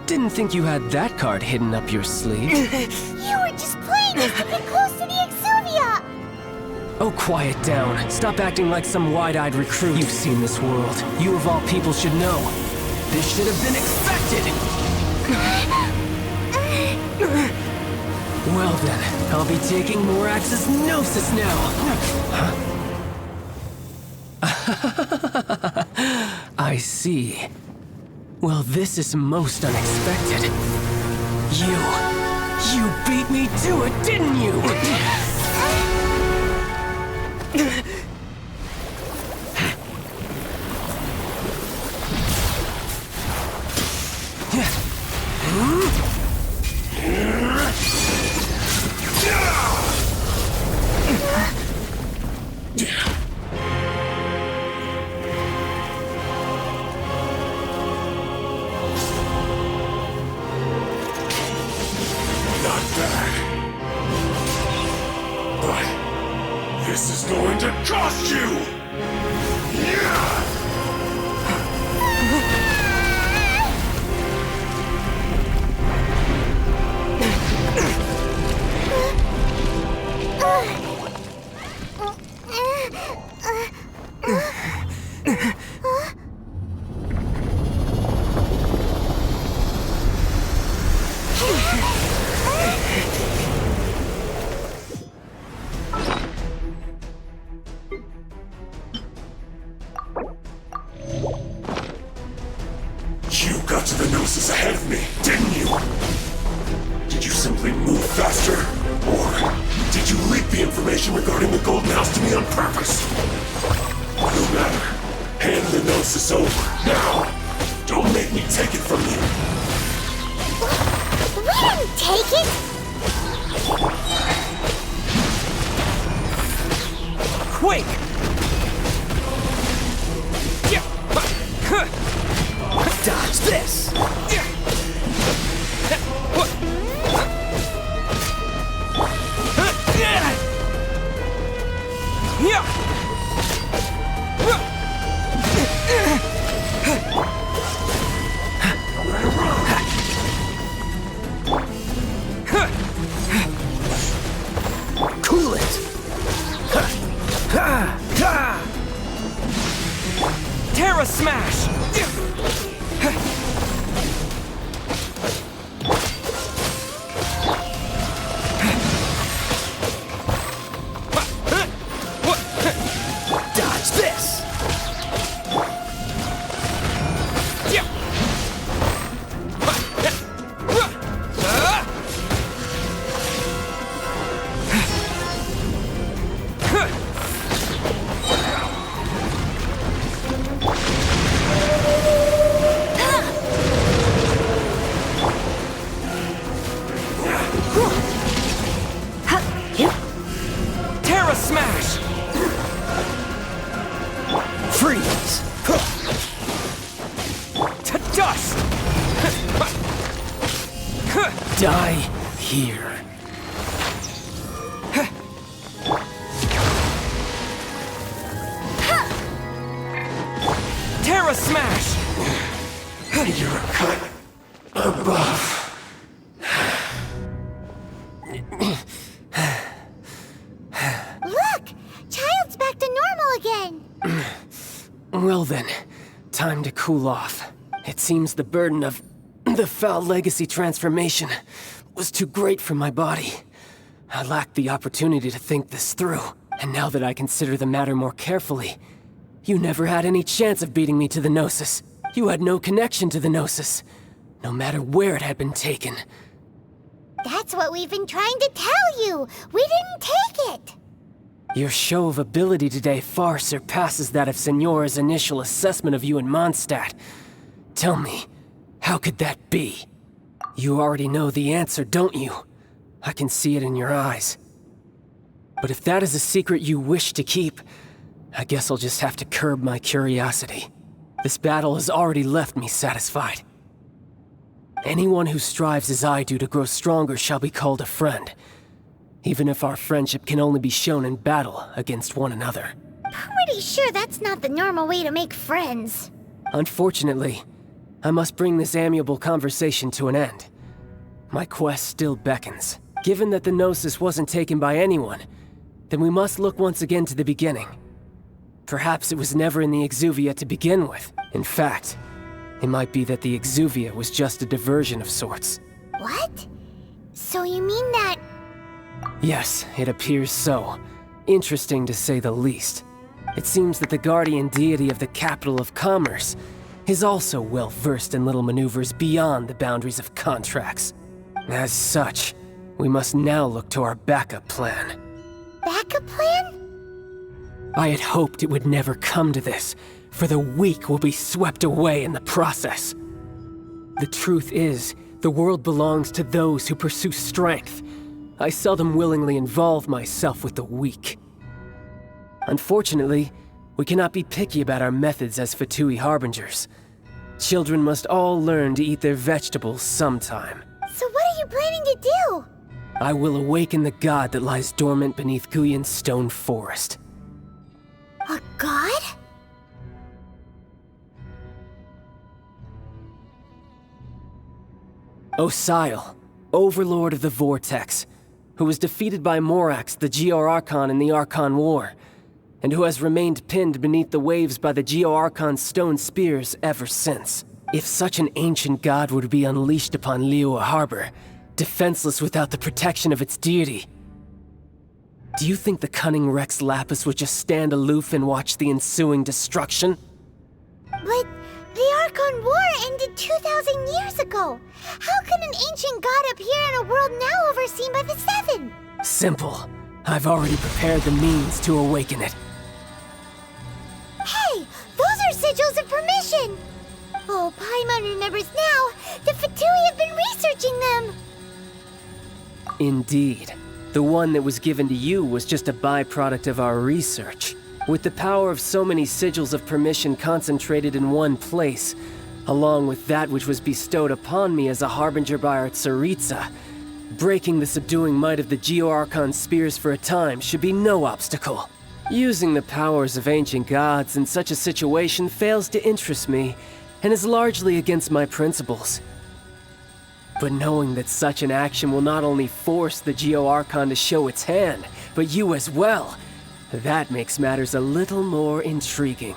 S9: Didn't think you had that card hidden up your sleeve.
S1: You were just playing us to get close to the Exuvia!
S9: Oh, quiet down. Stop acting like some wide-eyed recruit. You've seen this world. You of all people should know. This should have been expected! Well then, I'll be taking Morax's Gnosis now! I see. Well, this is most unexpected. You beat me to it, didn't you?
S6: This is going to cost you! You got to the Gnosis ahead of me, didn't you? Did you simply move faster? Or did you leak the information regarding the Golden House to me on purpose? No matter. Hand the Gnosis over, now! Don't make me take it from you!
S1: We didn't take it!
S2: Quake!
S3: Terra Smash! Dodge this! Terra Smash! Freeze! To dust! Die here. Terra Smash!
S6: You're a cut above.
S1: Look! Childe's back to normal again!
S9: Well then, time to cool off. It seems the burden of the foul legacy transformation was too great for my body. I lacked the opportunity to think this through, and now that I consider the matter more carefully, you never had any chance of beating me to the Gnosis. You had no connection to the Gnosis, no matter where it had been taken.
S1: That's what we've been trying to tell you! We didn't take it!
S9: Your show of ability today far surpasses that of Signora's initial assessment of you in Mondstadt. Tell me, how could that be? You already know the answer, don't you? I can see it in your eyes. But if that is a secret you wish to keep, I guess I'll just have to curb my curiosity. This battle has already left me satisfied. Anyone who strives as I do to grow stronger shall be called a friend, even if our friendship can only be shown in battle against one another.
S1: Pretty sure that's not the normal way to make friends.
S9: Unfortunately, I must bring this amiable conversation to an end. My quest still beckons. Given that the Gnosis wasn't taken by anyone, then we must look once again to the beginning. Perhaps it was never in the Exuvia to begin with. In fact, it might be that the Exuvia was just a diversion of sorts.
S1: What? So you mean that...
S9: Yes, it appears so. Interesting to say the least. It seems that the guardian deity of the capital of commerce is also well versed in little maneuvers beyond the boundaries of contracts. As such, we must now look to our backup plan.
S1: Backup plan?
S9: I had hoped it would never come to this, for the weak will be swept away in the process. The truth is, the world belongs to those who pursue strength. I seldom willingly involve myself with the weak. Unfortunately, we cannot be picky about our methods as Fatui Harbingers. Children must all learn to eat their vegetables sometime.
S1: So what are you planning to do?
S9: I will awaken the god that lies dormant beneath Guyan's stone forest.
S1: A god?
S9: Osial, Overlord of the Vortex, who was defeated by Morax, the Geo-Archon in the Archon War, and who has remained pinned beneath the waves by the Geo-Archon's stone spears ever since. If such an ancient god were to be unleashed upon Liyue Harbor, defenseless without the protection of its deity, do you think the cunning Rex Lapis would just stand aloof and watch the ensuing destruction?
S1: But the Archon War ended 2,000 years ago. How can an ancient god appear in a world now overseen by the Seven?
S9: Simple. I've already prepared the means to awaken it.
S1: Hey, those are sigils of permission! Oh, Paimon remembers now. The Fatui have been researching them.
S9: Indeed. The one that was given to you was just a byproduct of our research. With the power of so many sigils of permission concentrated in one place, along with that which was bestowed upon me as a harbinger by our Tsaritsa, breaking the subduing might of the Geo-Archon spears for a time should be no obstacle. Using the powers of ancient gods in such a situation fails to interest me, and is largely against my principles. But knowing that such an action will not only force the Geo-Archon to show its hand, but you as well, that makes matters a little more intriguing.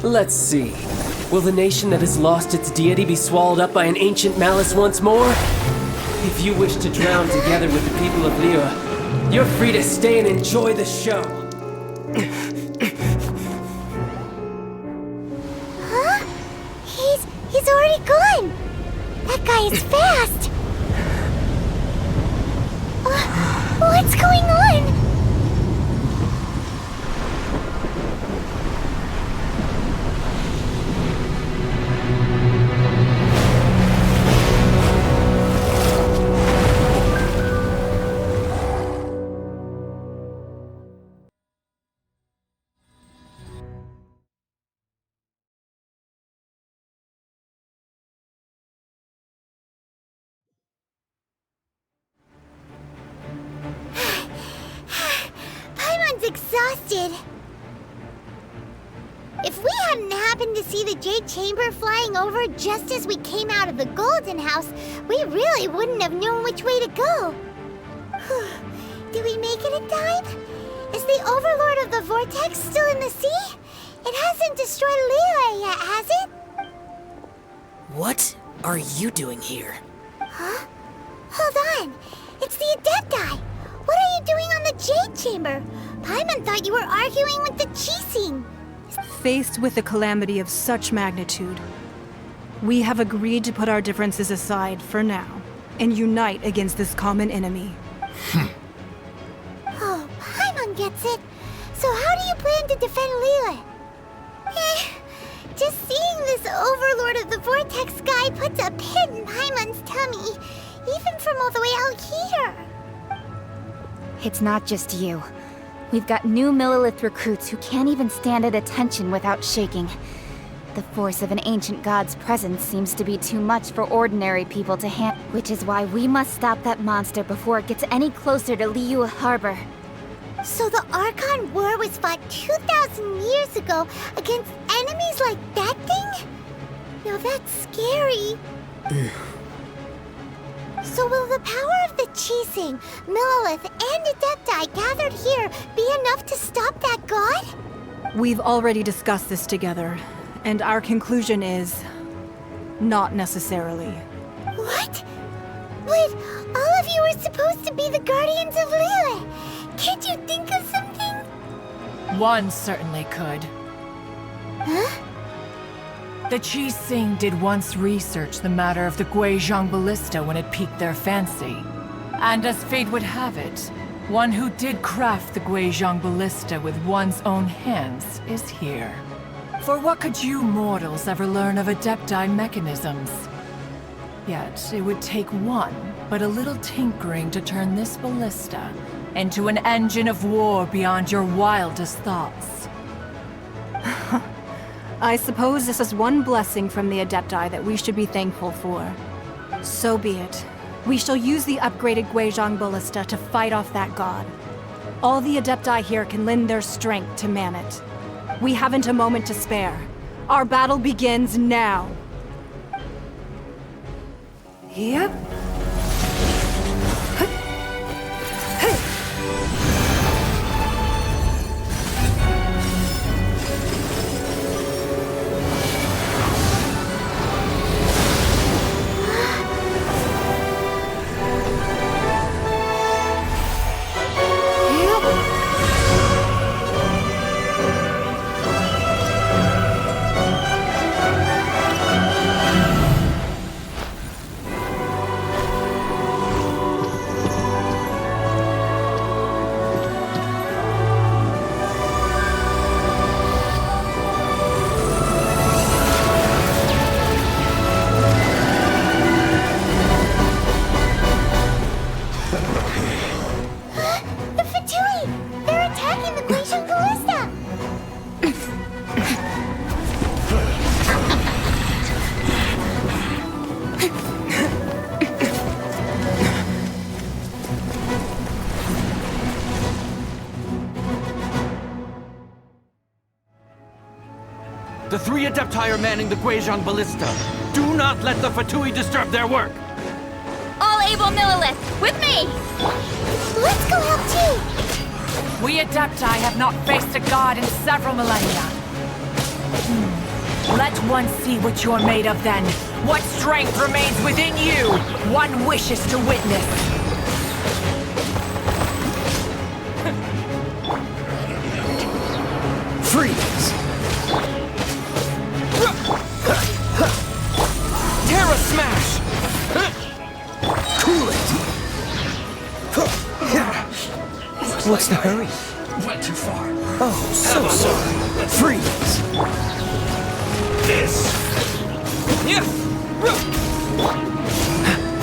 S9: Let's see. Will the nation that has lost its deity be swallowed up by an ancient malice once more? If you wish to drown together with the people of Liyue, you're free to stay and enjoy the show.
S1: Huh? He's already gone! That guy is fast! What's going on? Exhausted. If we hadn't happened to see the Jade Chamber flying over just as we came out of the Golden House, we really wouldn't have known which way to go. Did we make it in time? Is the Overlord of the Vortex still in the sea? It hasn't destroyed Liyue yet, has it?
S13: What are you doing here?
S1: Huh? Hold on. It's the Adepti. What are you doing on the Jade Chamber? Paimon thought you were arguing with the Qixing.
S10: Faced with a calamity of such magnitude, we have agreed to put our differences aside for now and unite against this common enemy.
S1: Oh, Paimon gets it. So how do you plan to defend Liyue? Just seeing this Overlord of the Vortex guy puts a pit in Paimon's tummy, even from all the way out here.
S5: It's not just you. We've got new Millilith recruits who can't even stand at attention without shaking. The force of an ancient god's presence seems to be too much for ordinary people to handle, which is why we must stop that monster before it gets any closer to Liyue Harbor.
S1: So the Archon War was fought 2,000 years ago against enemies like that thing? Now that's scary. So will the power of the Qixing, Millilith, and Adepti gathered here be enough to stop that god?
S10: We've already discussed this together, and our conclusion is... not necessarily.
S1: What? But all of you are supposed to be the guardians of Liyue. Can't you think of something?
S14: One certainly could.
S1: Huh?
S14: The Qixing did once research the matter of the Guizhong Ballista when it piqued their fancy. And as fate would have it, one who did craft the Guizhong Ballista with one's own hands is here. For what could you mortals ever learn of Adepti mechanisms? Yet, it would take one, but a little tinkering to turn this ballista into an engine of war beyond your wildest thoughts.
S10: I suppose this is one blessing from the Adepti that we should be thankful for. So be it. We shall use the upgraded Guizhong Ballista to fight off that god. All the Adepti here can lend their strength to man it. We haven't a moment to spare. Our battle begins now.
S14: Yep.
S15: The three Adepti are manning the Guizhong Ballista. Do not let the Fatui disturb their work!
S5: All able Millilith, with me!
S1: Let's go help too!
S14: We Adepti have not faced a god in several millennia. Let one see what you're made of then. What strength remains within you? One wishes to witness.
S9: Freeze!
S2: Terra Smash!
S9: Cool it! What's the hurry?
S6: Went too far.
S9: Oh, so sorry. Freeze!
S6: This!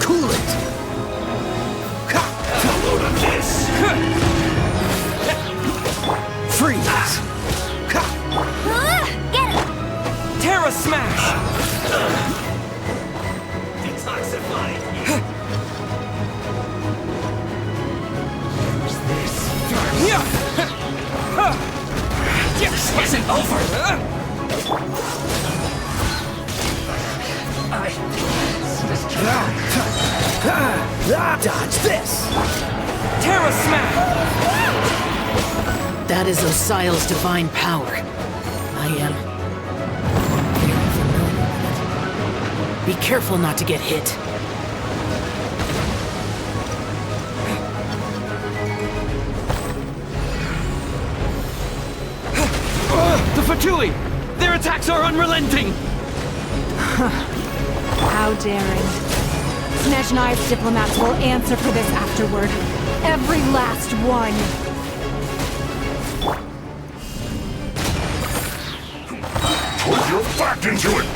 S9: Cool it!
S6: Have a load of this!
S9: Freeze!
S1: Get it!
S2: Terra Smash!
S6: Detoxifying you! This isn't over!
S9: Dodge this!
S2: Terra Smash!
S13: That is Osial's divine power. I am very familiar with it. Be careful not to get hit.
S2: The Fatui! Their attacks are unrelenting!
S10: How daring. Snezhnai's diplomats will answer for this afterward. Every last one.
S6: Put your back into it!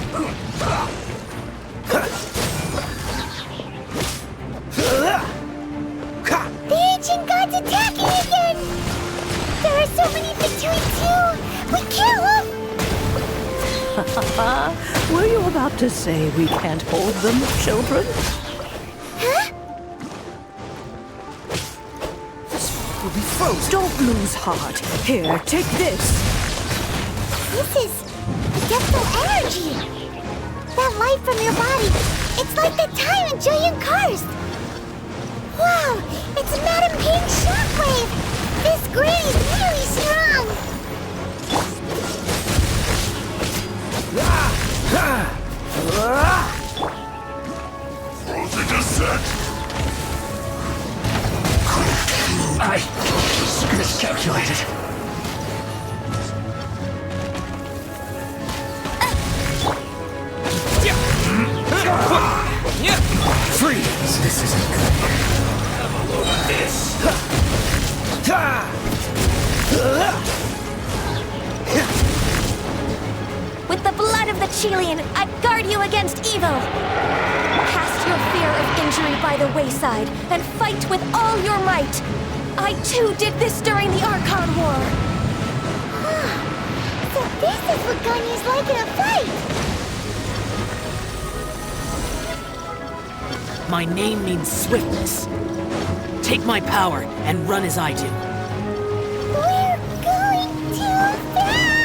S1: The ancient god's attacking again! There are so many Fatui too! We kill them!
S16: Were you about to say we can't hold them, children?
S1: Huh?
S16: Will be frozen. Don't lose heart. Here, take this.
S1: This is forgetful energy! That light from your body, it's like that time in Julian Karst! Wow, it's Madame Ping's shockwave! This grid is really strong!
S6: Frozen descent! I miscalculated.
S9: Freeze!
S6: This isn't good. Have a load of this.
S11: With the blood of the Chilean, I guard you against evil! Cast your fear of injury by the wayside, and fight with all your might! I too did this during the Archon War!
S1: So this is what Ganya's like in a fight!
S13: My name means swiftness. Take my power and run as I do.
S1: We're going too fast!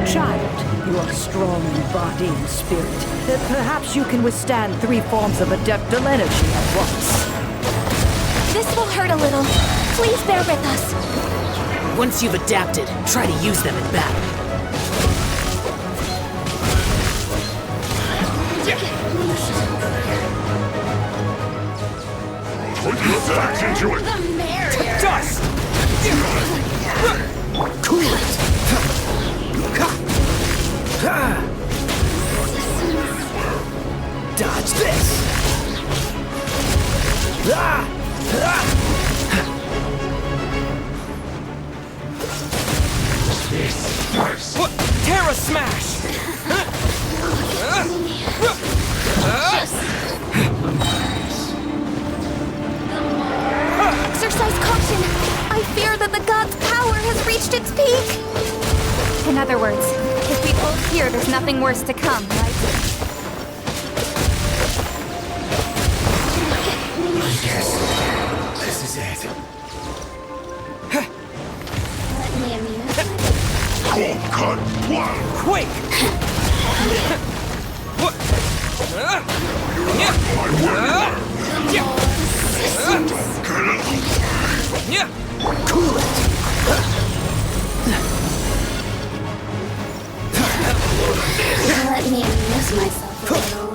S16: Child, you are strong in body and spirit. Perhaps you can withstand 3 forms of adeptal energy at once.
S11: This will hurt a little. Please bear with us.
S13: Once you've adapted, try to use them in battle.
S6: Put your back into it.
S2: Dust!
S9: Cool it! Dodge this!
S6: This first.
S2: What? Terra Smash!
S11: Exercise caution! I fear that the god's power has reached its peak!
S5: In other words, if we hold here, there's nothing worse to come, right?
S17: Yes, this is it.
S1: Let me amuse myself.
S6: Cold cut one!
S15: Quick!
S17: Cool it!
S1: Let me amuse myself a little.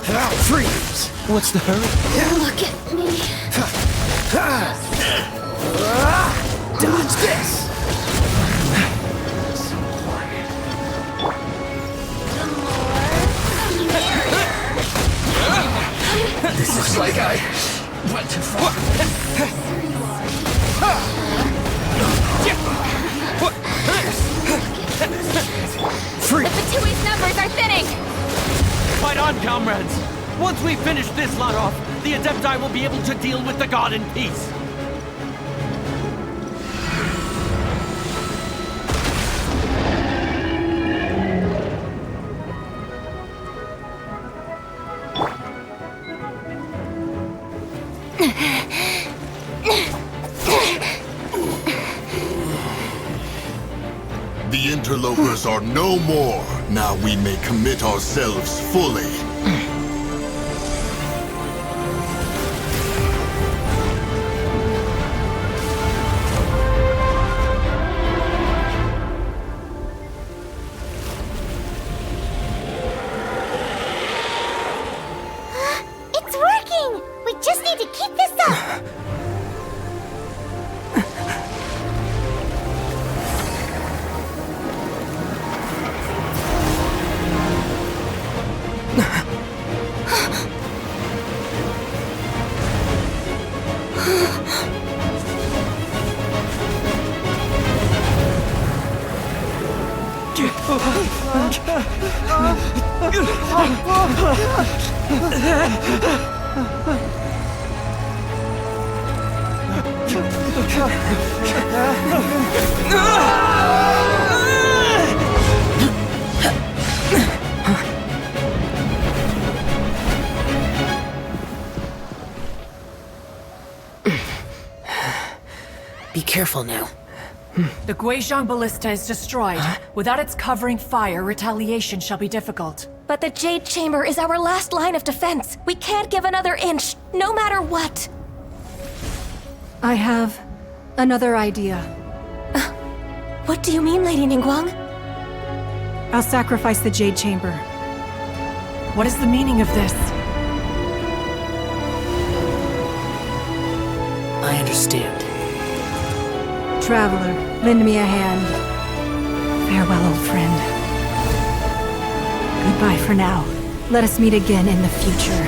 S17: Freeze! What's the hurry?
S1: Look at me.
S17: Dodge this! This looks like I went too far.
S5: The Fatui's numbers are thinning!
S15: Fight on, comrades! Once we finish this lot off, the Adepti will be able to deal with the god in peace.
S6: The interlopers are no more. Now we may commit ourselves fully.
S1: It's working! We just need to keep this up!
S13: Be careful now.
S14: The Guizhong Ballista is destroyed. Without its covering fire, retaliation shall be difficult.
S11: But the Jade Chamber is our last line of defense. We can't give another inch, no matter what.
S10: I have another idea.
S11: What do you mean, Lady Ningguang?
S10: I'll sacrifice the Jade Chamber.
S14: What is the meaning of this?
S13: I understand.
S10: Traveler, lend me a hand. Farewell, old friend. Goodbye for now. Let us meet again in the future.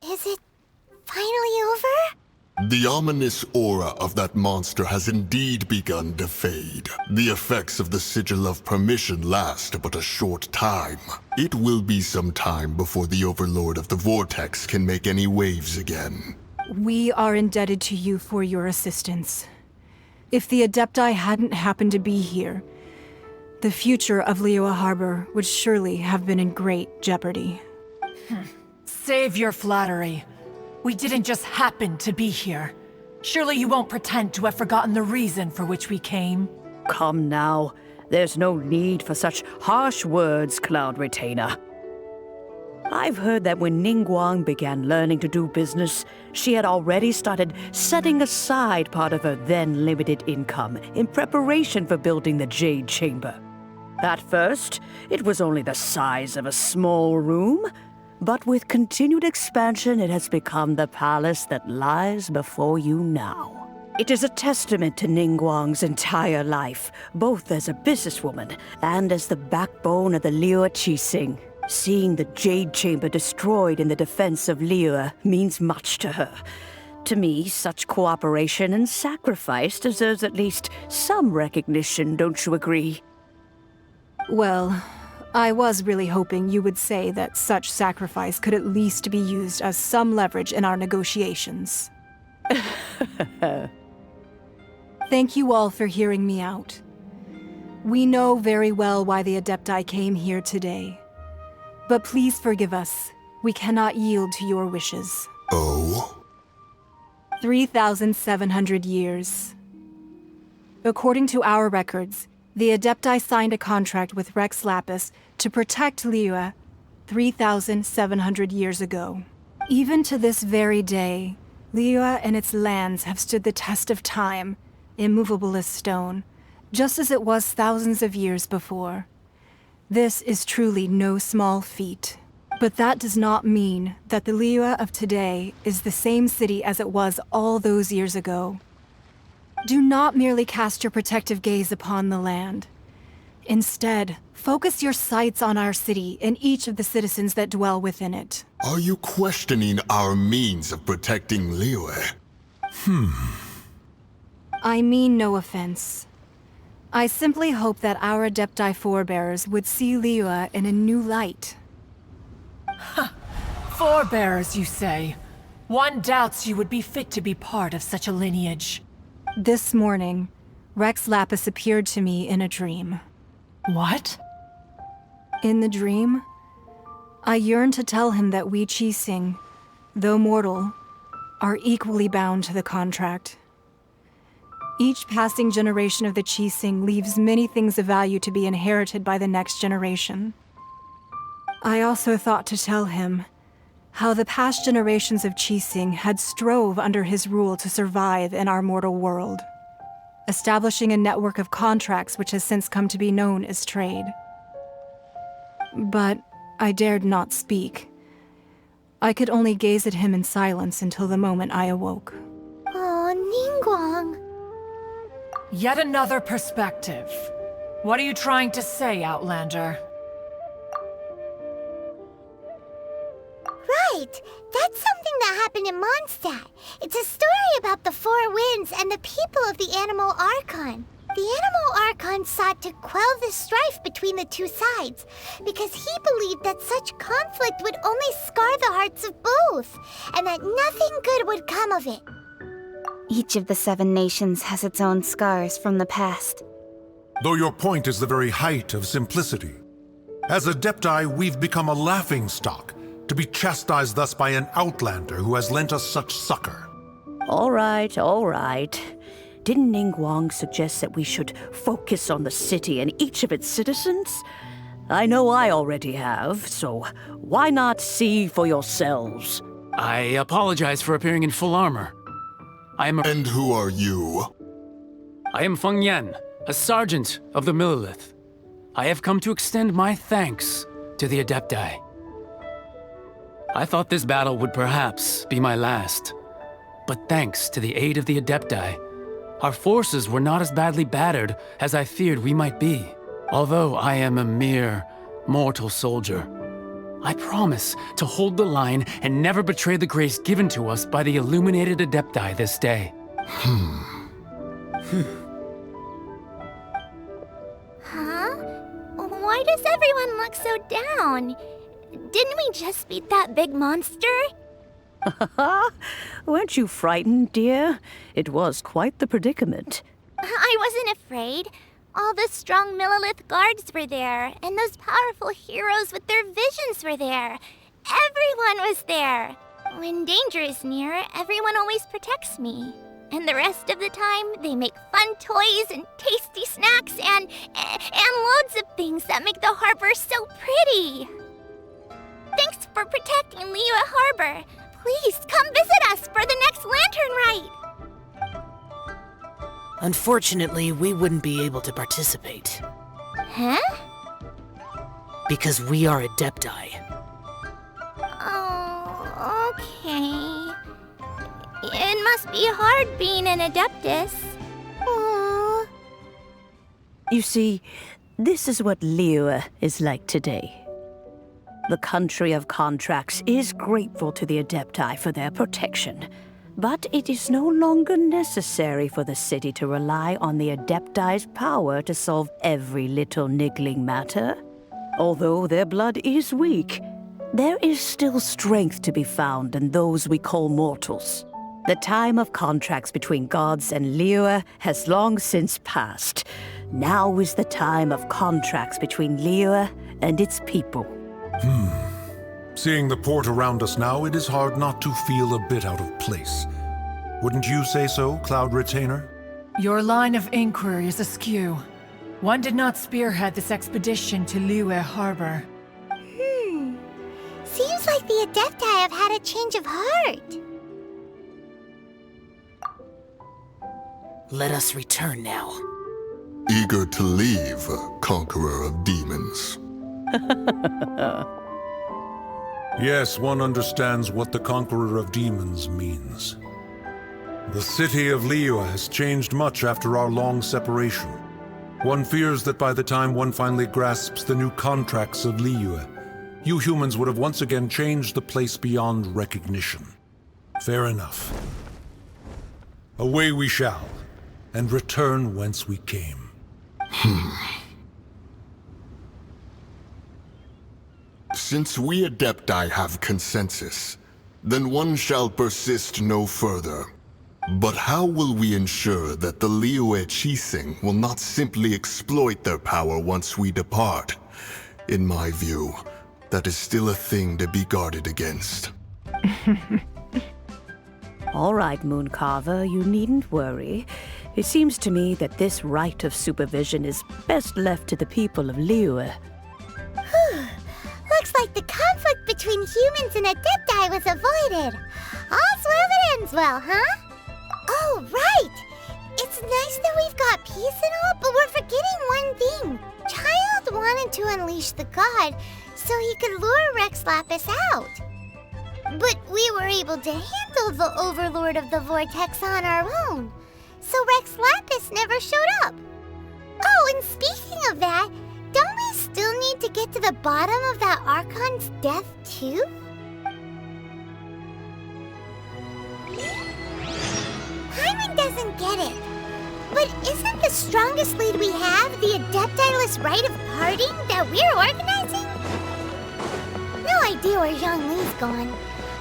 S1: Is it finally over?
S6: The ominous aura of that monster has indeed begun to fade. The effects of the Sigil of Permission last but a short time. It will be some time before the Overlord of the Vortex can make any waves again.
S10: We are indebted to you for your assistance. If the Adepti hadn't happened to be here, the future of Liyue Harbor would surely have been in great jeopardy.
S14: Save your flattery. We didn't just happen to be here. Surely you won't pretend to have forgotten the reason for which we came.
S16: Come now. There's no need for such harsh words, Cloud Retainer. I've heard that when Ningguang began learning to do business, she had already started setting aside part of her then limited income in preparation for building the Jade Chamber. At first, it was only the size of a small room, but with continued expansion, it has become the palace that lies before you now. It is a testament to Ningguang's entire life, both as a businesswoman and as the backbone of the Liyue Qixing. Seeing the Jade Chamber destroyed in the defense of Liyue means much to her. To me, such cooperation and sacrifice deserves at least some recognition, don't you agree?
S10: Well, I was really hoping you would say that such sacrifice could at least be used as some leverage in our negotiations. Thank you all for hearing me out. We know very well why the Adepti came here today. But please forgive us. We cannot yield to your wishes.
S6: Oh?
S10: 3,700 years. According to our records, the Adepti signed a contract with Rex Lapis to protect Liyue 3,700 years ago. Even to this very day, Liyue and its lands have stood the test of time, immovable as stone, just as it was thousands of years before. This is truly no small feat. But that does not mean that the Liyue of today is the same city as it was all those years ago. Do not merely cast your protective gaze upon the land. Instead, focus your sights on our city and each of the citizens that dwell within it.
S6: Are you questioning our means of protecting Liyue?
S10: I mean no offense. I simply hope that our Adepti forebears would see Liyue in a new light.
S14: Forebears, you say? One doubts you would be fit to be part of such a lineage.
S10: This morning, Rex Lapis appeared to me in a dream.
S14: What?
S10: In the dream, I yearned to tell him that we Qixing, though mortal, are equally bound to the contract. Each passing generation of the Qixing leaves many things of value to be inherited by the next generation. I also thought to tell him how the past generations of Qixing had strove under his rule to survive in our mortal world, establishing a network of contracts which has since come to be known as trade. But I dared not speak. I could only gaze at him in silence until the moment I awoke.
S1: Oh, Ningguang.
S14: Yet another perspective. What are you trying to say, Outlander?
S1: Right! That's something that happened in Mondstadt. It's a story about the Four Winds and the people of the Animal Archon. The Animal Archon sought to quell the strife between the two sides, because he believed that such conflict would only scar the hearts of both, and that nothing good would come of it.
S5: Each of the 7 nations has its own scars from the past.
S6: Though your point is the very height of simplicity. As Adepti, we've become a laughingstock, to be chastised thus by an outlander who has lent us such succor.
S16: All right, all right. Didn't Ningguang suggest that we should focus on the city and each of its citizens? I know I already have, so why not see for yourselves?
S15: I apologize for appearing in full armor.
S6: And who are you?
S15: I am Feng Yan, a sergeant of the Millelith. I have come to extend my thanks to the Adepti. I thought this battle would perhaps be my last. But thanks to the aid of the Adepti, our forces were not as badly battered as I feared we might be. Although I am a mere mortal soldier, I promise to hold the line and never betray the grace given to us by the illuminated Adepti this day.
S1: Huh? Why does everyone look so down? Didn't we just beat that big monster?
S16: Weren't you frightened, dear? It was quite the predicament.
S1: I wasn't afraid. All the strong Millelith guards were there, and those powerful heroes with their visions were there. Everyone was there. When danger is near, everyone always protects me. And the rest of the time, they make fun toys and tasty snacks and loads of things that make the harbor so pretty. Thanks for protecting Liyue Harbor. Please come visit us for the next lantern rite.
S13: Unfortunately, we wouldn't be able to participate.
S1: Huh?
S13: Because we are Adepti.
S1: Oh, okay. It must be hard being an Adeptus. Aww.
S16: You see, this is what Liyue is like today. The country of contracts is grateful to the Adepti for their protection, but it is no longer necessary for the city to rely on the Adepti's power to solve every little niggling matter. Although their blood is weak, there is still strength to be found in those we call mortals. The time of contracts between gods and Liyue has long since passed. Now is the time of contracts between Liyue and its people.
S18: Seeing the port around us now, it is hard not to feel a bit out of place. Wouldn't you say so, Cloud Retainer?
S14: Your line of inquiry is askew. One did not spearhead this expedition to Liyue Harbor.
S1: Seems like the Adepti have had a change of heart.
S13: Let us return now.
S6: Eager to leave, Conqueror of Demons.
S18: Yes, one understands what the Conqueror of Demons means. The city of Liyue has changed much after our long separation. One fears that by the time one finally grasps the new contracts of Liyue, you humans would have once again changed the place beyond recognition. Fair enough. Away we shall, and return whence we came.
S6: Since we Adepti have consensus, then one shall persist no further. But how will we ensure that the Liyue Qixing will not simply exploit their power once we depart? In my view, that is still a thing to be guarded against.
S16: All right, Mooncarver, you needn't worry. It seems to me that this right of supervision is best left to the people of Liyue.
S1: Looks like the conflict between humans and Adepti was avoided. All's well that ends well, huh? Oh, right! It's nice that we've got peace and all, but we're forgetting one thing. Childe wanted to unleash the god so he could lure Rex Lapis out. But we were able to handle the Overlord of the Vortex on our own, so Rex Lapis never showed up. Oh, and speaking of that, don't we still need to get to the bottom of that Archon's death, too? Hyman doesn't get it. But isn't the strongest lead we have the Adepti-less rite of parting that we're organizing? No idea where Zhongli's gone.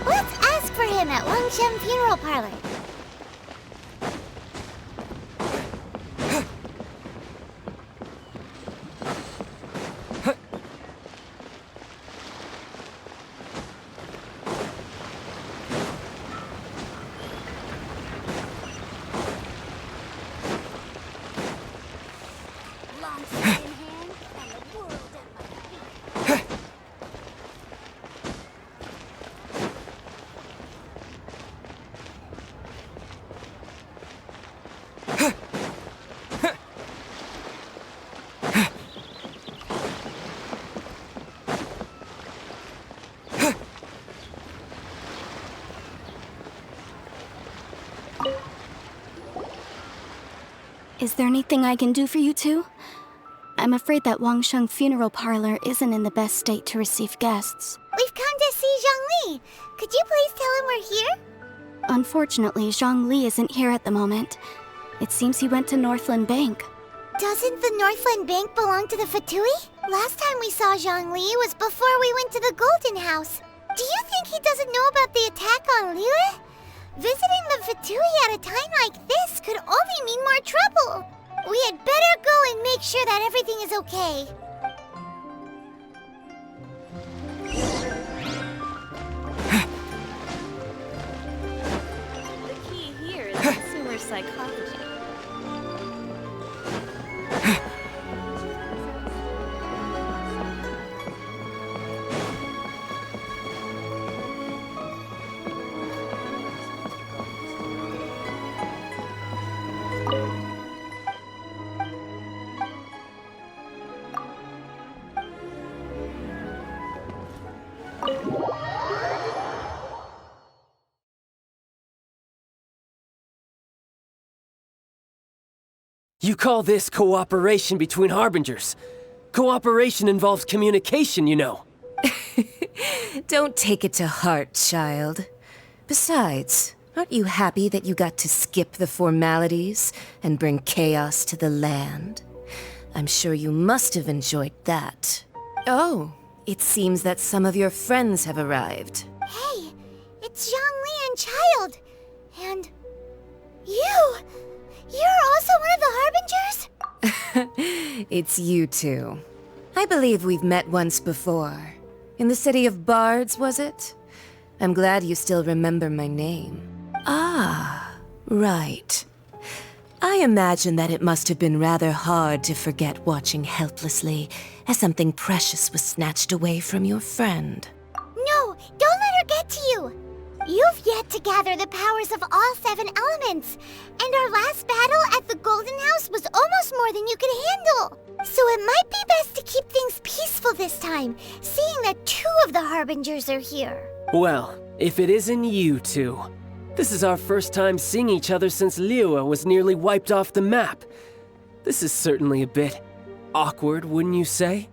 S1: Let's ask for him at Wangshen Funeral Parlor.
S5: Is there anything I can do for you two? I'm afraid that Wangsheng Funeral Parlor isn't in the best state to receive guests.
S1: We've come to see Zhongli. Could you please tell him we're here?
S5: Unfortunately, Zhongli isn't here at the moment. It seems he went to Northland Bank.
S1: Doesn't the Northland Bank belong to the Fatui? Last time we saw Zhongli was before we went to the Golden House. Do you think he doesn't know about the attack on Liyue? Visiting the Fatui at a time like this could only mean more trouble. We had better go and make sure that everything is okay.
S19: The key here is consumer psychology.
S9: You call this cooperation between Harbingers? Cooperation involves communication, you know.
S20: Don't take it to heart, child. Besides, aren't you happy that you got to skip the formalities and bring chaos to the land? I'm sure you must have enjoyed that. Oh, it seems that some of your friends have arrived.
S1: Hey, it's Zhongli and Childe. And you! You're also one of the Harbingers?
S20: It's you two. I believe we've met once before. In the City of Bards, was it? I'm glad you still remember my name. Ah, right. I imagine that it must have been rather hard to forget watching helplessly as something precious was snatched away from your friend.
S1: No, don't let her get to you. You've yet to gather the powers of all 7 elements, and our last battle at the Golden House was almost more than you could handle. So it might be best to keep things peaceful this time, seeing that 2 of the Harbingers are here.
S9: Well, if it isn't you two. This is our first time seeing each other since Liyue was nearly wiped off the map. This is certainly a bit awkward, wouldn't you say?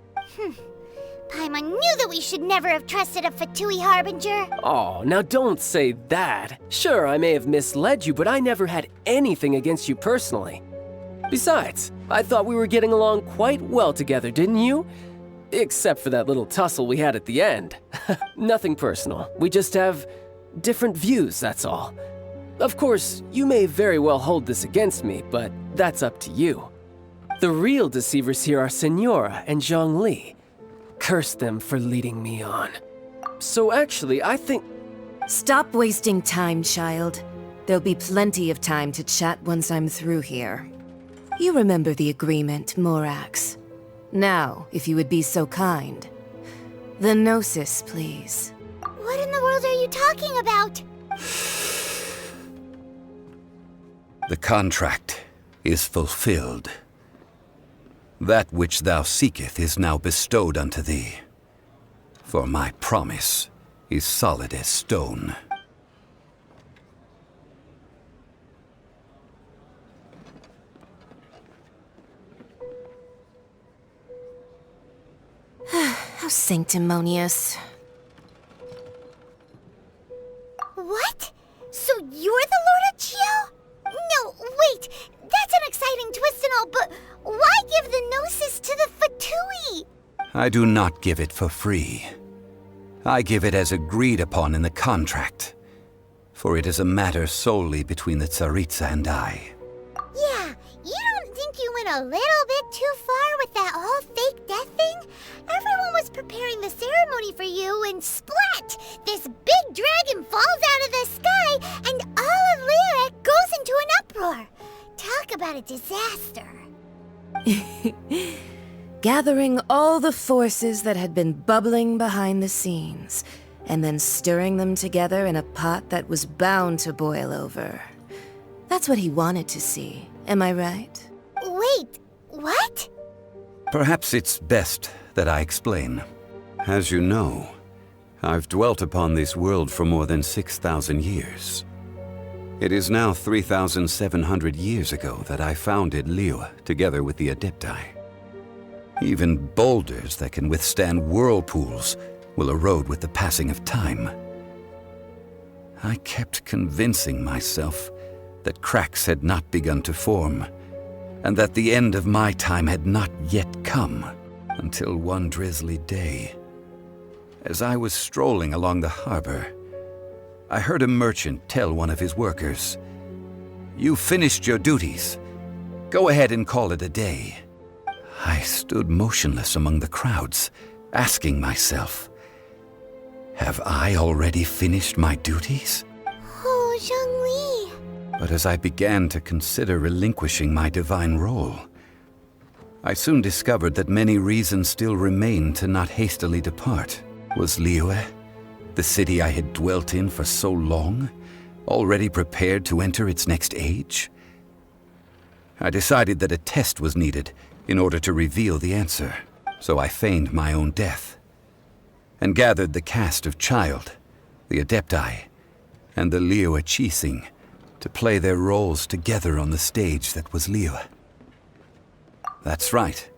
S1: Paimon knew that we should never have trusted a Fatui Harbinger.
S9: Oh, now don't say that. Sure, I may have misled you, but I never had anything against you personally. Besides, I thought we were getting along quite well together, didn't you? Except for that little tussle we had at the end. Nothing personal. We just have different views, that's all. Of course, you may very well hold this against me, but that's up to you. The real deceivers here are Senora and Zhongli. Curse them for leading me on. So actually, I think...
S20: Stop wasting time, child. There'll be plenty of time to chat once I'm through here. You remember the agreement, Morax. Now, if you would be so kind. The Gnosis, please.
S1: What in the world are you talking about?
S12: The contract is fulfilled. That which thou seeketh is now bestowed unto thee. For my promise is solid as stone.
S20: How sanctimonious.
S1: What? So you're the Lord of Chio? No, wait! That's an exciting twist and all, but why give the Gnosis to the Fatui?
S12: I do not give it for free. I give it as agreed upon in the contract, for it is a matter solely between the Tsaritsa and I.
S1: Yeah, you don't think you went a little bit too far with that whole fake death thing? Everyone was preparing the ceremony for you, and splat! This big dragon falls out of the sky, and all of Liyue goes into an uproar. Talk about a disaster.
S20: Gathering all the forces that had been bubbling behind the scenes, and then stirring them together in a pot that was bound to boil over. That's what he wanted to see, am I right?
S1: Wait, what?
S12: Perhaps it's best that I explain. As you know, I've dwelt upon this world for more than 6,000 years. It is now 3,700 years ago that I founded Liyue together with the Adepti. Even boulders that can withstand whirlpools will erode with the passing of time. I kept convincing myself that cracks had not begun to form, and that the end of my time had not yet come, until one drizzly day. As I was strolling along the harbor, I heard a merchant tell one of his workers, "You finished your duties. Go ahead and call it a day." I stood motionless among the crowds, asking myself, have I already finished my duties?
S1: Oh, Zhongli.
S12: But as I began to consider relinquishing my divine role, I soon discovered that many reasons still remained to not hastily depart. Was Liyue, the city I had dwelt in for so long, already prepared to enter its next age? I decided that a test was needed in order to reveal the answer, so I feigned my own death, and gathered the cast of Childe, the Adepti, and the Liyue Chising to play their roles together on the stage that was Liyue. That's right.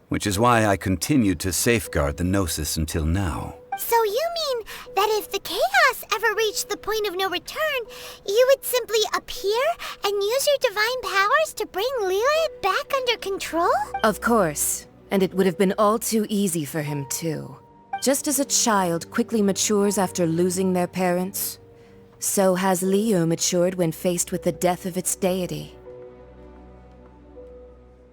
S12: Which is why I continued to safeguard the Gnosis until now.
S1: So you mean that if the chaos ever reached the point of no return, you would simply appear and use your divine powers to bring Liyue back under control?
S20: Of course. And it would have been all too easy for him, too. Just as a child quickly matures after losing their parents, so has Liyue matured when faced with the death of its deity.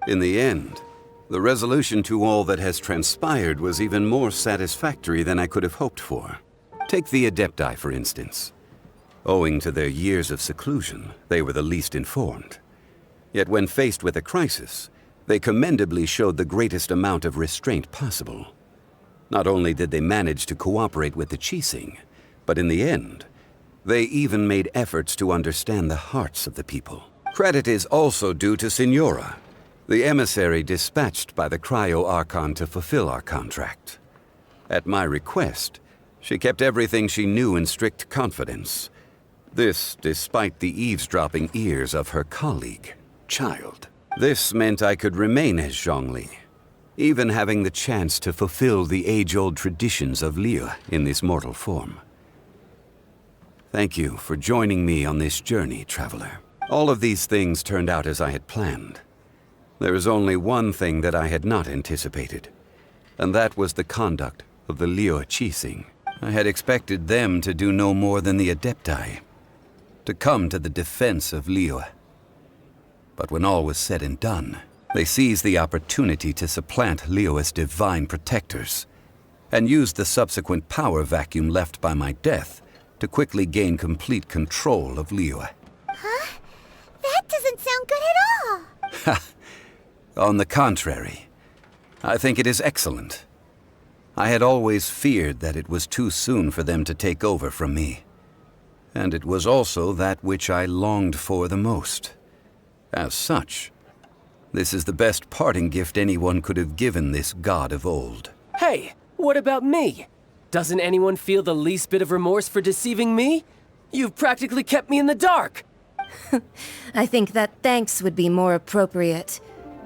S12: In the end, the resolution to all that has transpired was even more satisfactory than I could have hoped for. Take the Adepti, for instance. Owing to their years of seclusion, they were the least informed. Yet when faced with a crisis, they commendably showed the greatest amount of restraint possible. Not only did they manage to cooperate with the Qixing, but in the end, they even made efforts to understand the hearts of the people. Credit is also due to Signora, the emissary dispatched by the Cryo-Archon to fulfill our contract. At my request, she kept everything she knew in strict confidence. This despite the eavesdropping ears of her colleague, Childe. This meant I could remain as Zhongli, even having the chance to fulfill the age-old traditions of Liyue in this mortal form. Thank you for joining me on this journey, traveler. All of these things turned out as I had planned. There is only one thing that I had not anticipated, and that was the conduct of the Liyue Qixing. I had expected them to do no more than the Adepti, to come to the defense of Liyue. But when all was said and done, they seized the opportunity to supplant Liyue as divine protectors, and used the subsequent power vacuum left by my death to quickly gain complete control of Liyue.
S1: Huh? That doesn't sound good at all!
S12: Ha! On the contrary, I think it is excellent. I had always feared that it was too soon for them to take over from me. And it was also that which I longed for the most. As such, this is the best parting gift anyone could have given this god of old.
S9: Hey, what about me? Doesn't anyone feel the least bit of remorse for deceiving me? You've practically kept me in the dark.
S20: I think that thanks would be more appropriate.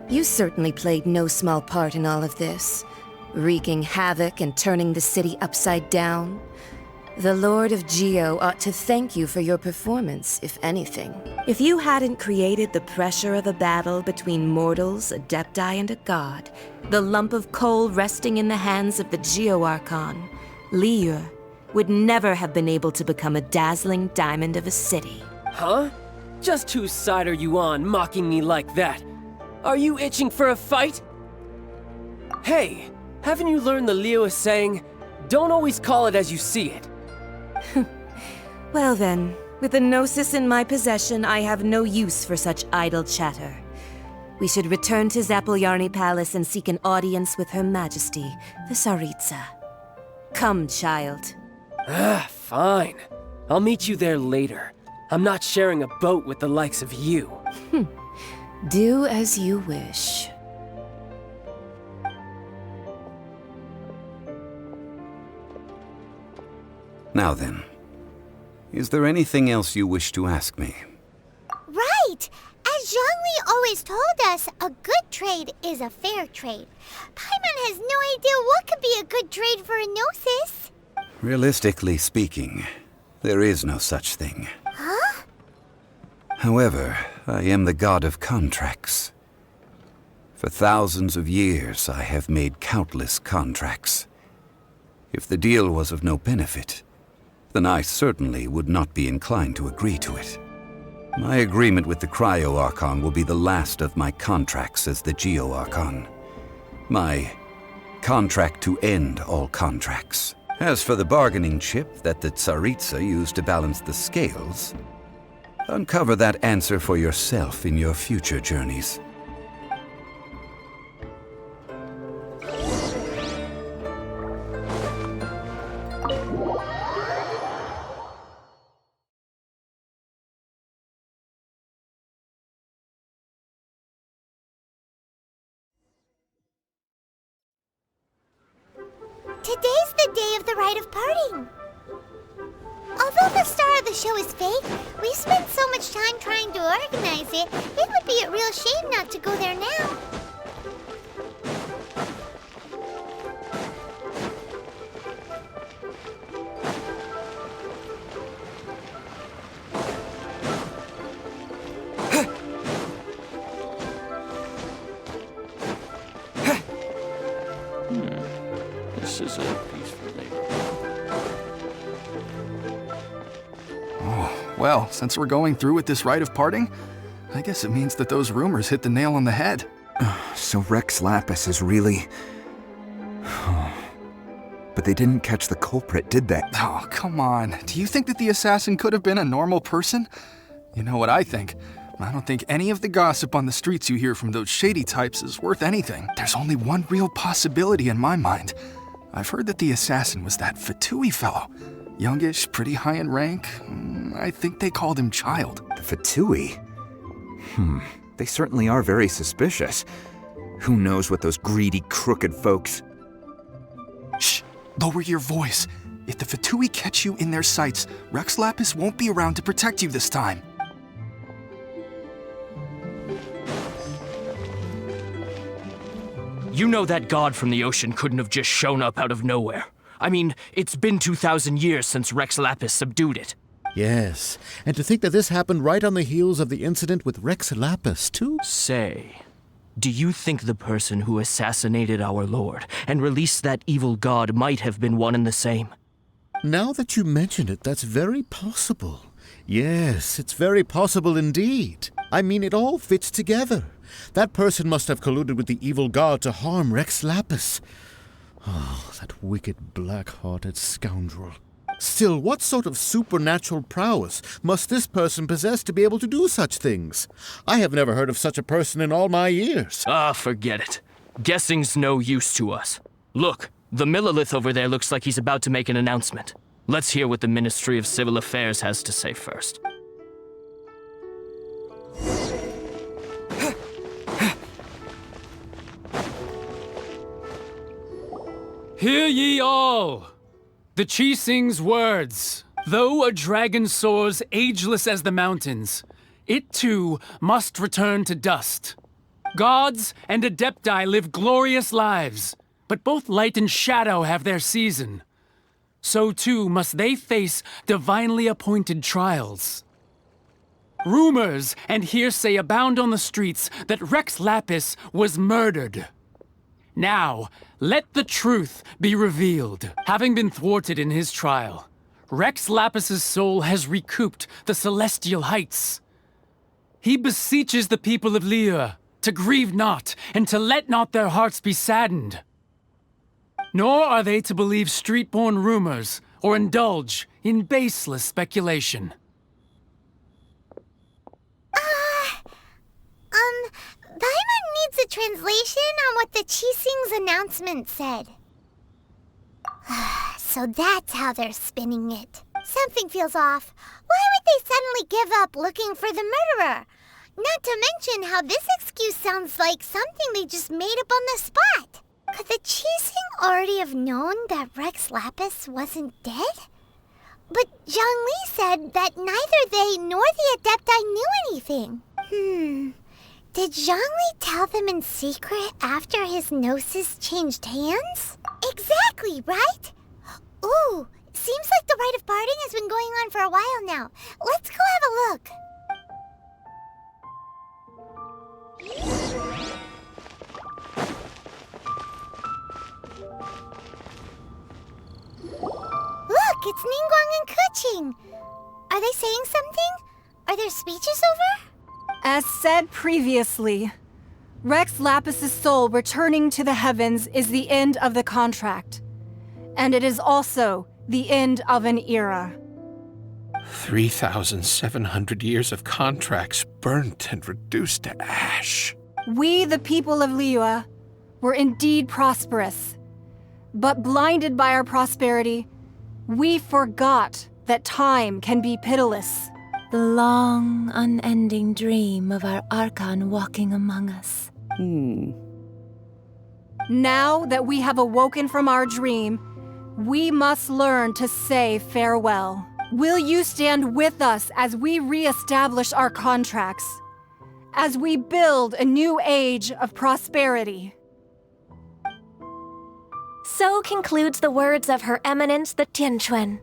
S20: You certainly played no small part in all of this, wreaking havoc and turning the city upside down. The Lord of Geo ought to thank you for your performance, if anything. If you hadn't created the pressure of a battle between mortals, Adepti, and a god, the lump of coal resting in the hands of the Geo-Archon, Liyue would never have been able to become a dazzling diamond of a city.
S9: Huh? Just whose side are you on, mocking me like that? Are you itching for a fight? Hey, haven't you learned the Liyue saying, don't always call it as you see it?
S20: Well then, with the Gnosis in my possession, I have no use for such idle chatter. We should return to Zappolyarny Palace and seek an audience with Her Majesty, the Tsaritsa. Come, child.
S9: Fine. I'll meet you there later. I'm not sharing a boat with the likes of you.
S20: Do as you wish.
S12: Now then, is there anything else you wish to ask me?
S1: Right! As Zhongli always told us, a good trade is a fair trade. Paimon has no idea what could be a good trade for a Gnosis.
S12: Realistically speaking, there is no such thing.
S1: Huh?
S12: However, I am the god of contracts. For thousands of years, I have made countless contracts. If the deal was of no benefit, then I certainly would not be inclined to agree to it. My agreement with the Cryo-Archon will be the last of my contracts as the Geo-Archon. My contract to end all contracts. As for the bargaining chip that the Tsaritsa used to balance the scales, uncover that answer for yourself in your future journeys.
S1: Today's the day of the rite of parting. Although the star of the show is fake, we've spent so much time trying to organize it, it would be a real shame not to go there now.
S7: deserve peaceful labor.
S21: Oh, well, since we're going through with this rite of parting, I guess it means that those rumors hit the nail on the head.
S22: So Rex Lapis is really... But they didn't catch the culprit, did they?
S21: Oh, come on. Do you think that the assassin could have been a normal person? You know what I think. I don't think any of the gossip on the streets you hear from those shady types is worth anything. There's only one real possibility in my mind. I've heard that the assassin was that Fatui fellow. Youngish, pretty high in rank. I think they called him Childe.
S22: The Fatui? They certainly are very suspicious. Who knows what those greedy, crooked folks...
S21: Shh! Lower your voice. If the Fatui catch you in their sights, Rex Lapis won't be around to protect you this time.
S3: You know that god from the ocean couldn't have just shown up out of nowhere. I mean, it's been 2,000 years since Rex Lapis subdued it.
S23: Yes, and to think that this happened right on the heels of the incident with Rex Lapis, too?
S3: Say, do you think the person who assassinated our lord and released that evil god might have been one and the same?
S23: Now that you mention it, that's very possible. Yes, it's very possible indeed. I mean, it all fits together. That person must have colluded with the evil god to harm Rex Lapis. Oh, that wicked, black-hearted scoundrel. Still, what sort of supernatural prowess must this person possess to be able to do such things? I have never heard of such a person in all my years.
S3: Forget it. Guessing's no use to us. Look, the Millilith over there looks like he's about to make an announcement. Let's hear what the Ministry of Civil Affairs has to say first.
S15: Hear ye all! The Qixing's words. Though a dragon soars ageless as the mountains, it too must return to dust. Gods and Adepti live glorious lives, but both light and shadow have their season. So too must they face divinely appointed trials. Rumors and hearsay abound on the streets that Rex Lapis was murdered. Now, let the truth be revealed. Having been thwarted in his trial, Rex Lapis's soul has recouped the celestial heights. He beseeches the people of Liyue to grieve not and to let not their hearts be saddened. Nor are they to believe street-born rumors or indulge in baseless speculation.
S1: Paimon needs a translation on what the Qixing's announcement said. So that's how they're spinning it. Something feels off. Why would they suddenly give up looking for the murderer? Not to mention how this excuse sounds like something they just made up on the spot. Could the Qixing already have known that Rex Lapis wasn't dead? But Zhongli said that neither they nor the Adepti knew anything. Did Zhongli tell them in secret after his gnosis changed hands? Exactly, right? Ooh, seems like the rite of parting has been going on for a while now. Let's go have a look. Look, it's Ningguang and Keqing. Are they saying something? Are their speeches over?
S10: As said previously, Rex Lapis's soul returning to the heavens is the end of the contract. And it is also the end of an era.
S24: 3,700 years of contracts burnt and reduced to ash.
S10: We, the people of Liyue, were indeed prosperous. But blinded by our prosperity, we forgot that time can be pitiless.
S20: The long, unending dream of our Archon walking among us.
S10: Now that we have awoken from our dream, we must learn to say farewell. Will you stand with us as we re-establish our contracts? As we build a new age of prosperity?
S11: So concludes the words of Her Eminence the Tianquan.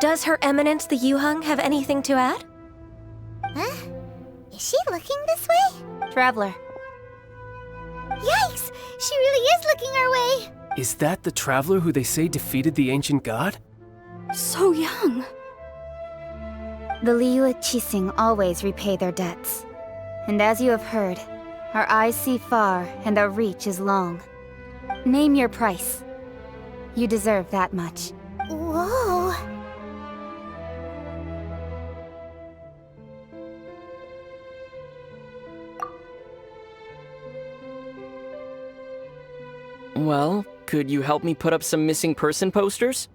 S11: Does Her Eminence the Yuheng have anything to add?
S1: Huh? Is she looking this way?
S5: Traveler.
S1: Yikes! She really is looking our way!
S9: Is that the traveler who they say defeated the ancient god?
S5: So young. The Liyue Qixing always repay their debts. And as you have heard, our eyes see far and our reach is long. Name your price. You deserve that much.
S1: Whoa.
S2: Well, could you help me put up some missing person posters?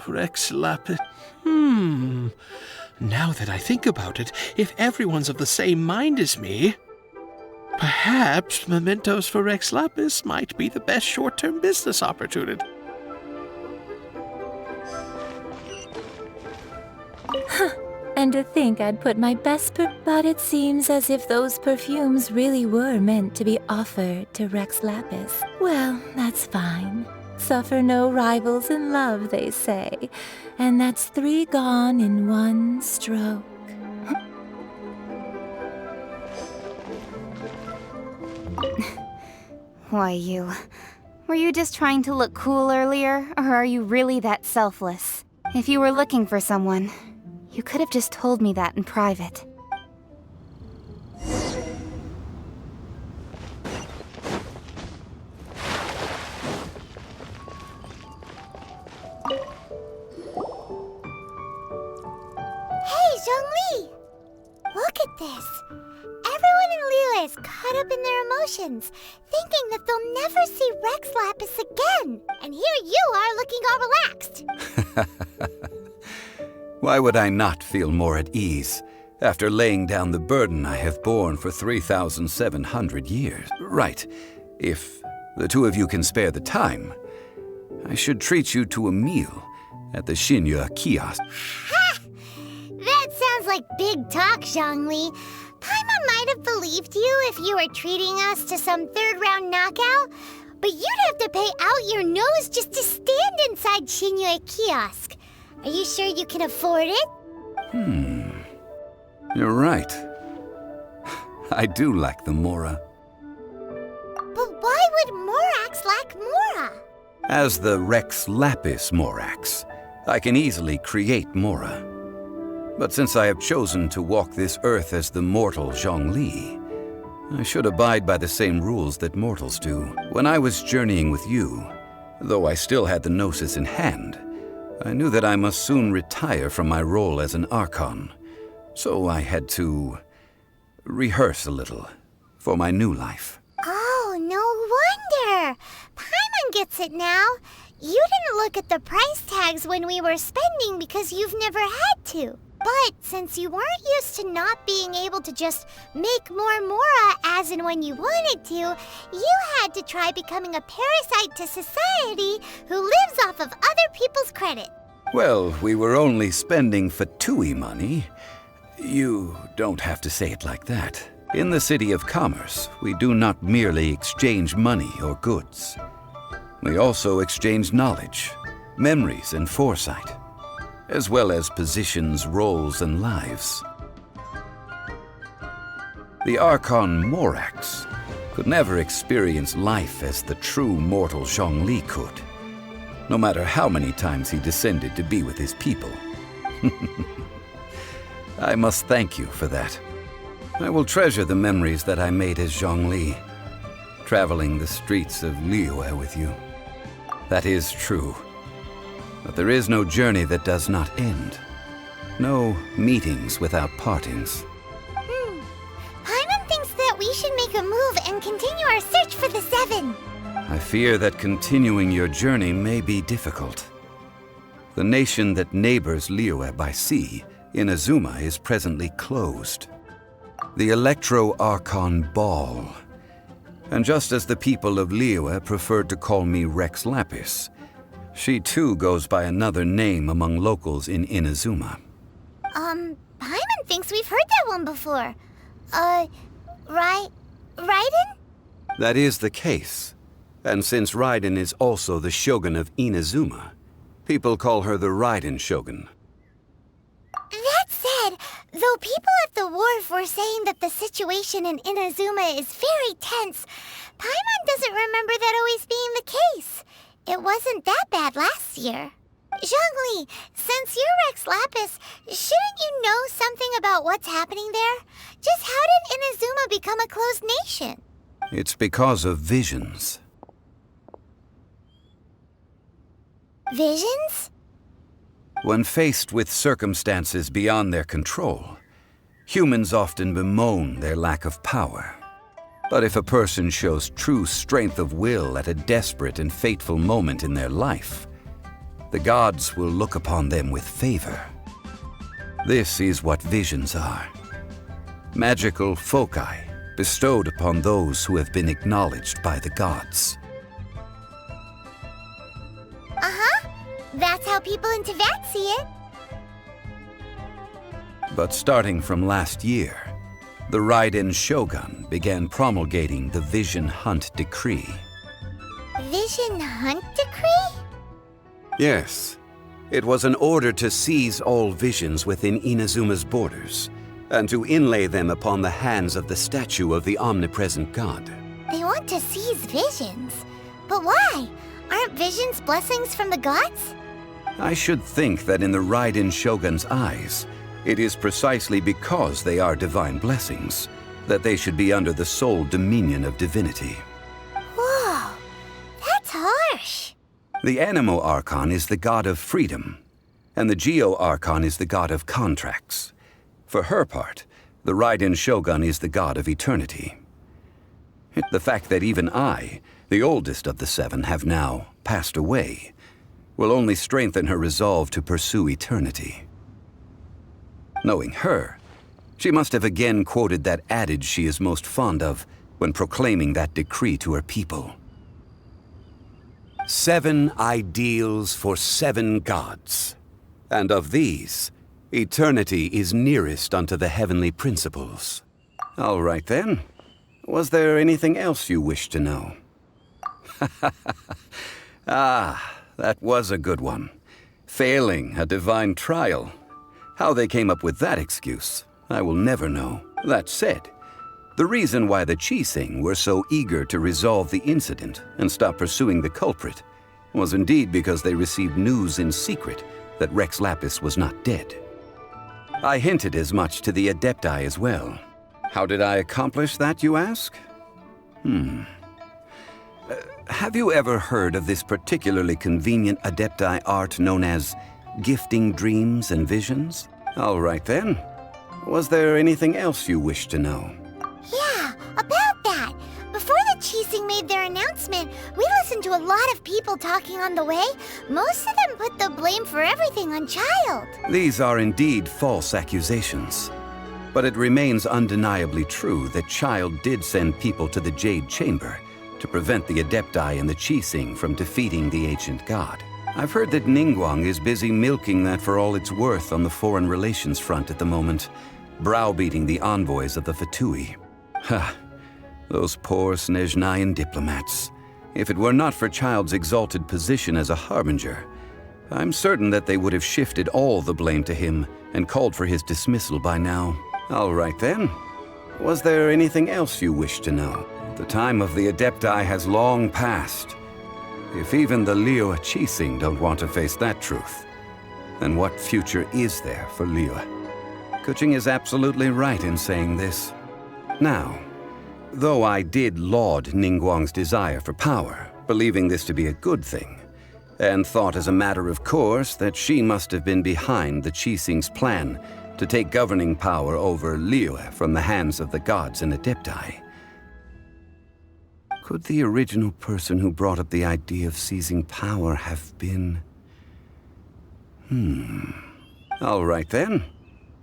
S24: Rex Lapis. Now that I think about it, if everyone's of the same mind as me, perhaps mementos for Rex Lapis might be the best short-term business opportunity.
S4: And to think I'd put my best but it seems as if those perfumes really were meant to be offered to Rex Lapis. Well, that's fine. Suffer no rivals in love, they say. And that's 3 gone in 1 stroke.
S5: Why, you... Were you just trying to look cool earlier, or are you really that selfless? If you were looking for someone, you could have just told me that in private.
S1: Hey, Zhongli! Look at this. Everyone in Liyue is caught up in their emotions, thinking that they'll never see Rex Lapis again. And here you are looking all relaxed.
S12: Why would I not feel more at ease after laying down the burden I have borne for 3,700 years? Right. If the two of you can spare the time, I should treat you to a meal at the Xinyu kiosk.
S1: Ha! That sounds like big talk, Zhongli. Paimon might have believed you if you were treating us to some third-round knockout, but you'd have to pay out your nose just to stand inside Xinyu kiosk. Are you sure you can afford it?
S12: You're right. I do lack the Mora.
S1: But why would Morax lack Mora?
S12: As the Rex Lapis Morax, I can easily create Mora. But since I have chosen to walk this earth as the mortal Zhongli, I should abide by the same rules that mortals do. When I was journeying with you, though I still had the Gnosis in hand, I knew that I must soon retire from my role as an Archon, so I had to rehearse a little for my new life.
S1: Oh, no wonder! Paimon gets it now. You didn't look at the price tags when we were spending because you've never had to. But since you weren't used to not being able to just make more Mora as and when you wanted to, you had to try becoming a parasite to society who lives off of other people's credit.
S12: Well, we were only spending Fatui money. You don't have to say it like that. In the City of Commerce, we do not merely exchange money or goods. We also exchange knowledge, memories, and foresight, as well as positions, roles, and lives. The Archon Morax could never experience life as the true mortal Zhongli could, no matter how many times he descended to be with his people. I must thank you for that. I will treasure the memories that I made as Zhongli, traveling the streets of Liyue with you. That is true. But there is no journey that does not end. No meetings without partings.
S1: Paimon thinks that we should make a move and continue our search for the 7.
S12: I fear that continuing your journey may be difficult. The nation that neighbors Liyue by sea, Inazuma, is presently closed. The Electro-Archon Ball. And just as the people of Liyue preferred to call me Rex Lapis, she too goes by another name among locals in Inazuma.
S1: Paimon thinks we've heard that one before. Raiden?
S12: That is the case. And since Raiden is also the shogun of Inazuma, People call her the Raiden Shogun.
S1: That said, though people at the wharf were saying that the situation in Inazuma is very tense, Paimon doesn't remember that always being the case. It wasn't that bad last year. Zhongli, since you're Rex Lapis, shouldn't you know something about what's happening there? Just how did Inazuma become a closed nation?
S12: It's because of visions.
S1: Visions?
S12: When faced with circumstances beyond their control, humans often bemoan their lack of power. But if a person shows true strength of will at a desperate and fateful moment in their life, the gods will look upon them with favor. This is what visions are. Magical foci bestowed upon those who have been acknowledged by the gods.
S1: Uh-huh. That's how people in Teyvat see it.
S12: But starting from last year, the Raiden Shogun began promulgating the Vision Hunt Decree.
S1: Vision Hunt Decree?
S12: Yes. It was an order to seize all visions within Inazuma's borders, and to inlay them upon the hands of the statue of the omnipresent god.
S1: They want to seize visions. But why? Aren't visions blessings from the gods?
S12: I should think that in the Raiden Shogun's eyes, it is precisely because they are divine blessings that they should be under the sole dominion of divinity.
S1: Whoa, that's harsh.
S12: The Anemo Archon is the god of freedom, and the Geo Archon is the god of contracts. For her part, the Raiden Shogun is the god of eternity. The fact that even I, the oldest of the seven, have now passed away, will only strengthen her resolve to pursue eternity. Knowing her, she must have again quoted that adage she is most fond of when proclaiming that decree to her people. 7 ideals for 7 gods, and of these, eternity is nearest unto the heavenly principles. All right then. Was there anything else you wished to know? Ah, that was a good one. Failing a divine trial. How they came up with that excuse, I will never know. That said, the reason why the Qixing were so eager to resolve the incident and stop pursuing the culprit was indeed because they received news in secret that Rex Lapis was not dead. I hinted as much to the Adepti as well. How did I accomplish that, you ask? Have you ever heard of this particularly convenient Adepti art known as gifting dreams and visions? All right then. Was there anything else you wished to know?
S1: Yeah, about that. Before the Qixing made their announcement, we listened to a lot of people talking on the way. Most of them put the blame for everything on Childe.
S12: These are indeed false accusations. But it remains undeniably true that Childe did send people to the Jade Chamber to prevent the Adepti and the Qixing from defeating the ancient god. I've heard that Ningguang is busy milking that for all it's worth on the foreign relations front at the moment, browbeating the envoys of the Fatui. Ha! Those poor Snezhnayan diplomats. If it were not for Childe's exalted position as a harbinger, I'm certain that they would have shifted all the blame to him and called for his dismissal by now. All right then. Was there anything else you wish to know? The time of the Adepti has long passed. If even the Liyue Qixing don't want to face that truth, then what future is there for Liyue? Kuching is absolutely right in saying this. Now, though I did laud Ningguang's desire for power, believing this to be a good thing, and thought as a matter of course that she must have been behind the Qixing's plan to take governing power over Liyue from the hands of the gods and Adepti, could the original person who brought up the idea of seizing power have been... All right then.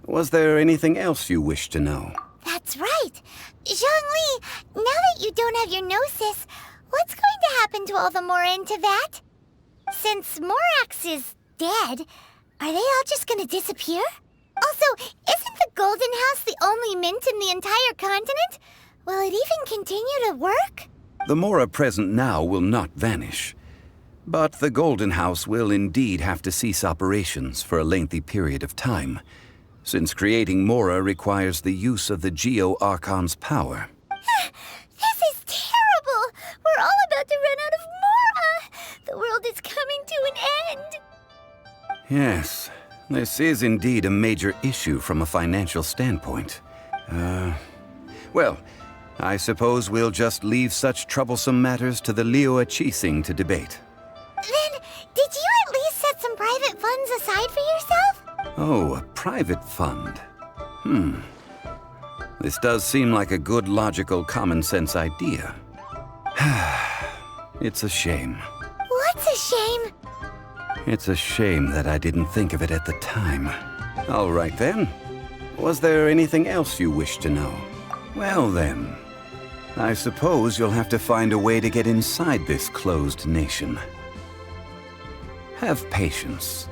S12: Was there anything else you wish to know?
S1: That's right. Zhongli, now that you don't have your gnosis, what's going to happen to all the Mora in Teyvat? Since Morax is dead, are they all just going to disappear? Also, isn't the Golden House the only mint in the entire continent? Will it even continue to work?
S12: The Mora present now will not vanish. But the Golden House will indeed have to cease operations for a lengthy period of time, since creating Mora requires the use of the Geo-Archon's power.
S1: This is terrible! We're all about to run out of Mora! The world is coming to an end!
S12: Yes, this is indeed a major issue from a financial standpoint. Well, I suppose we'll just leave such troublesome matters to the Liyue Qixing to debate.
S1: Then, did you at least set some private funds aside for yourself?
S12: Oh, a private fund. This does seem like a good, logical, common-sense idea. It's a shame.
S1: What's a shame?
S12: It's a shame that I didn't think of it at the time. All right, then. Was there anything else you wish to know? Well, then. I suppose you'll have to find a way to get inside this closed nation. Have patience.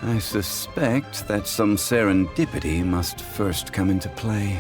S12: I suspect that some serendipity must first come into play.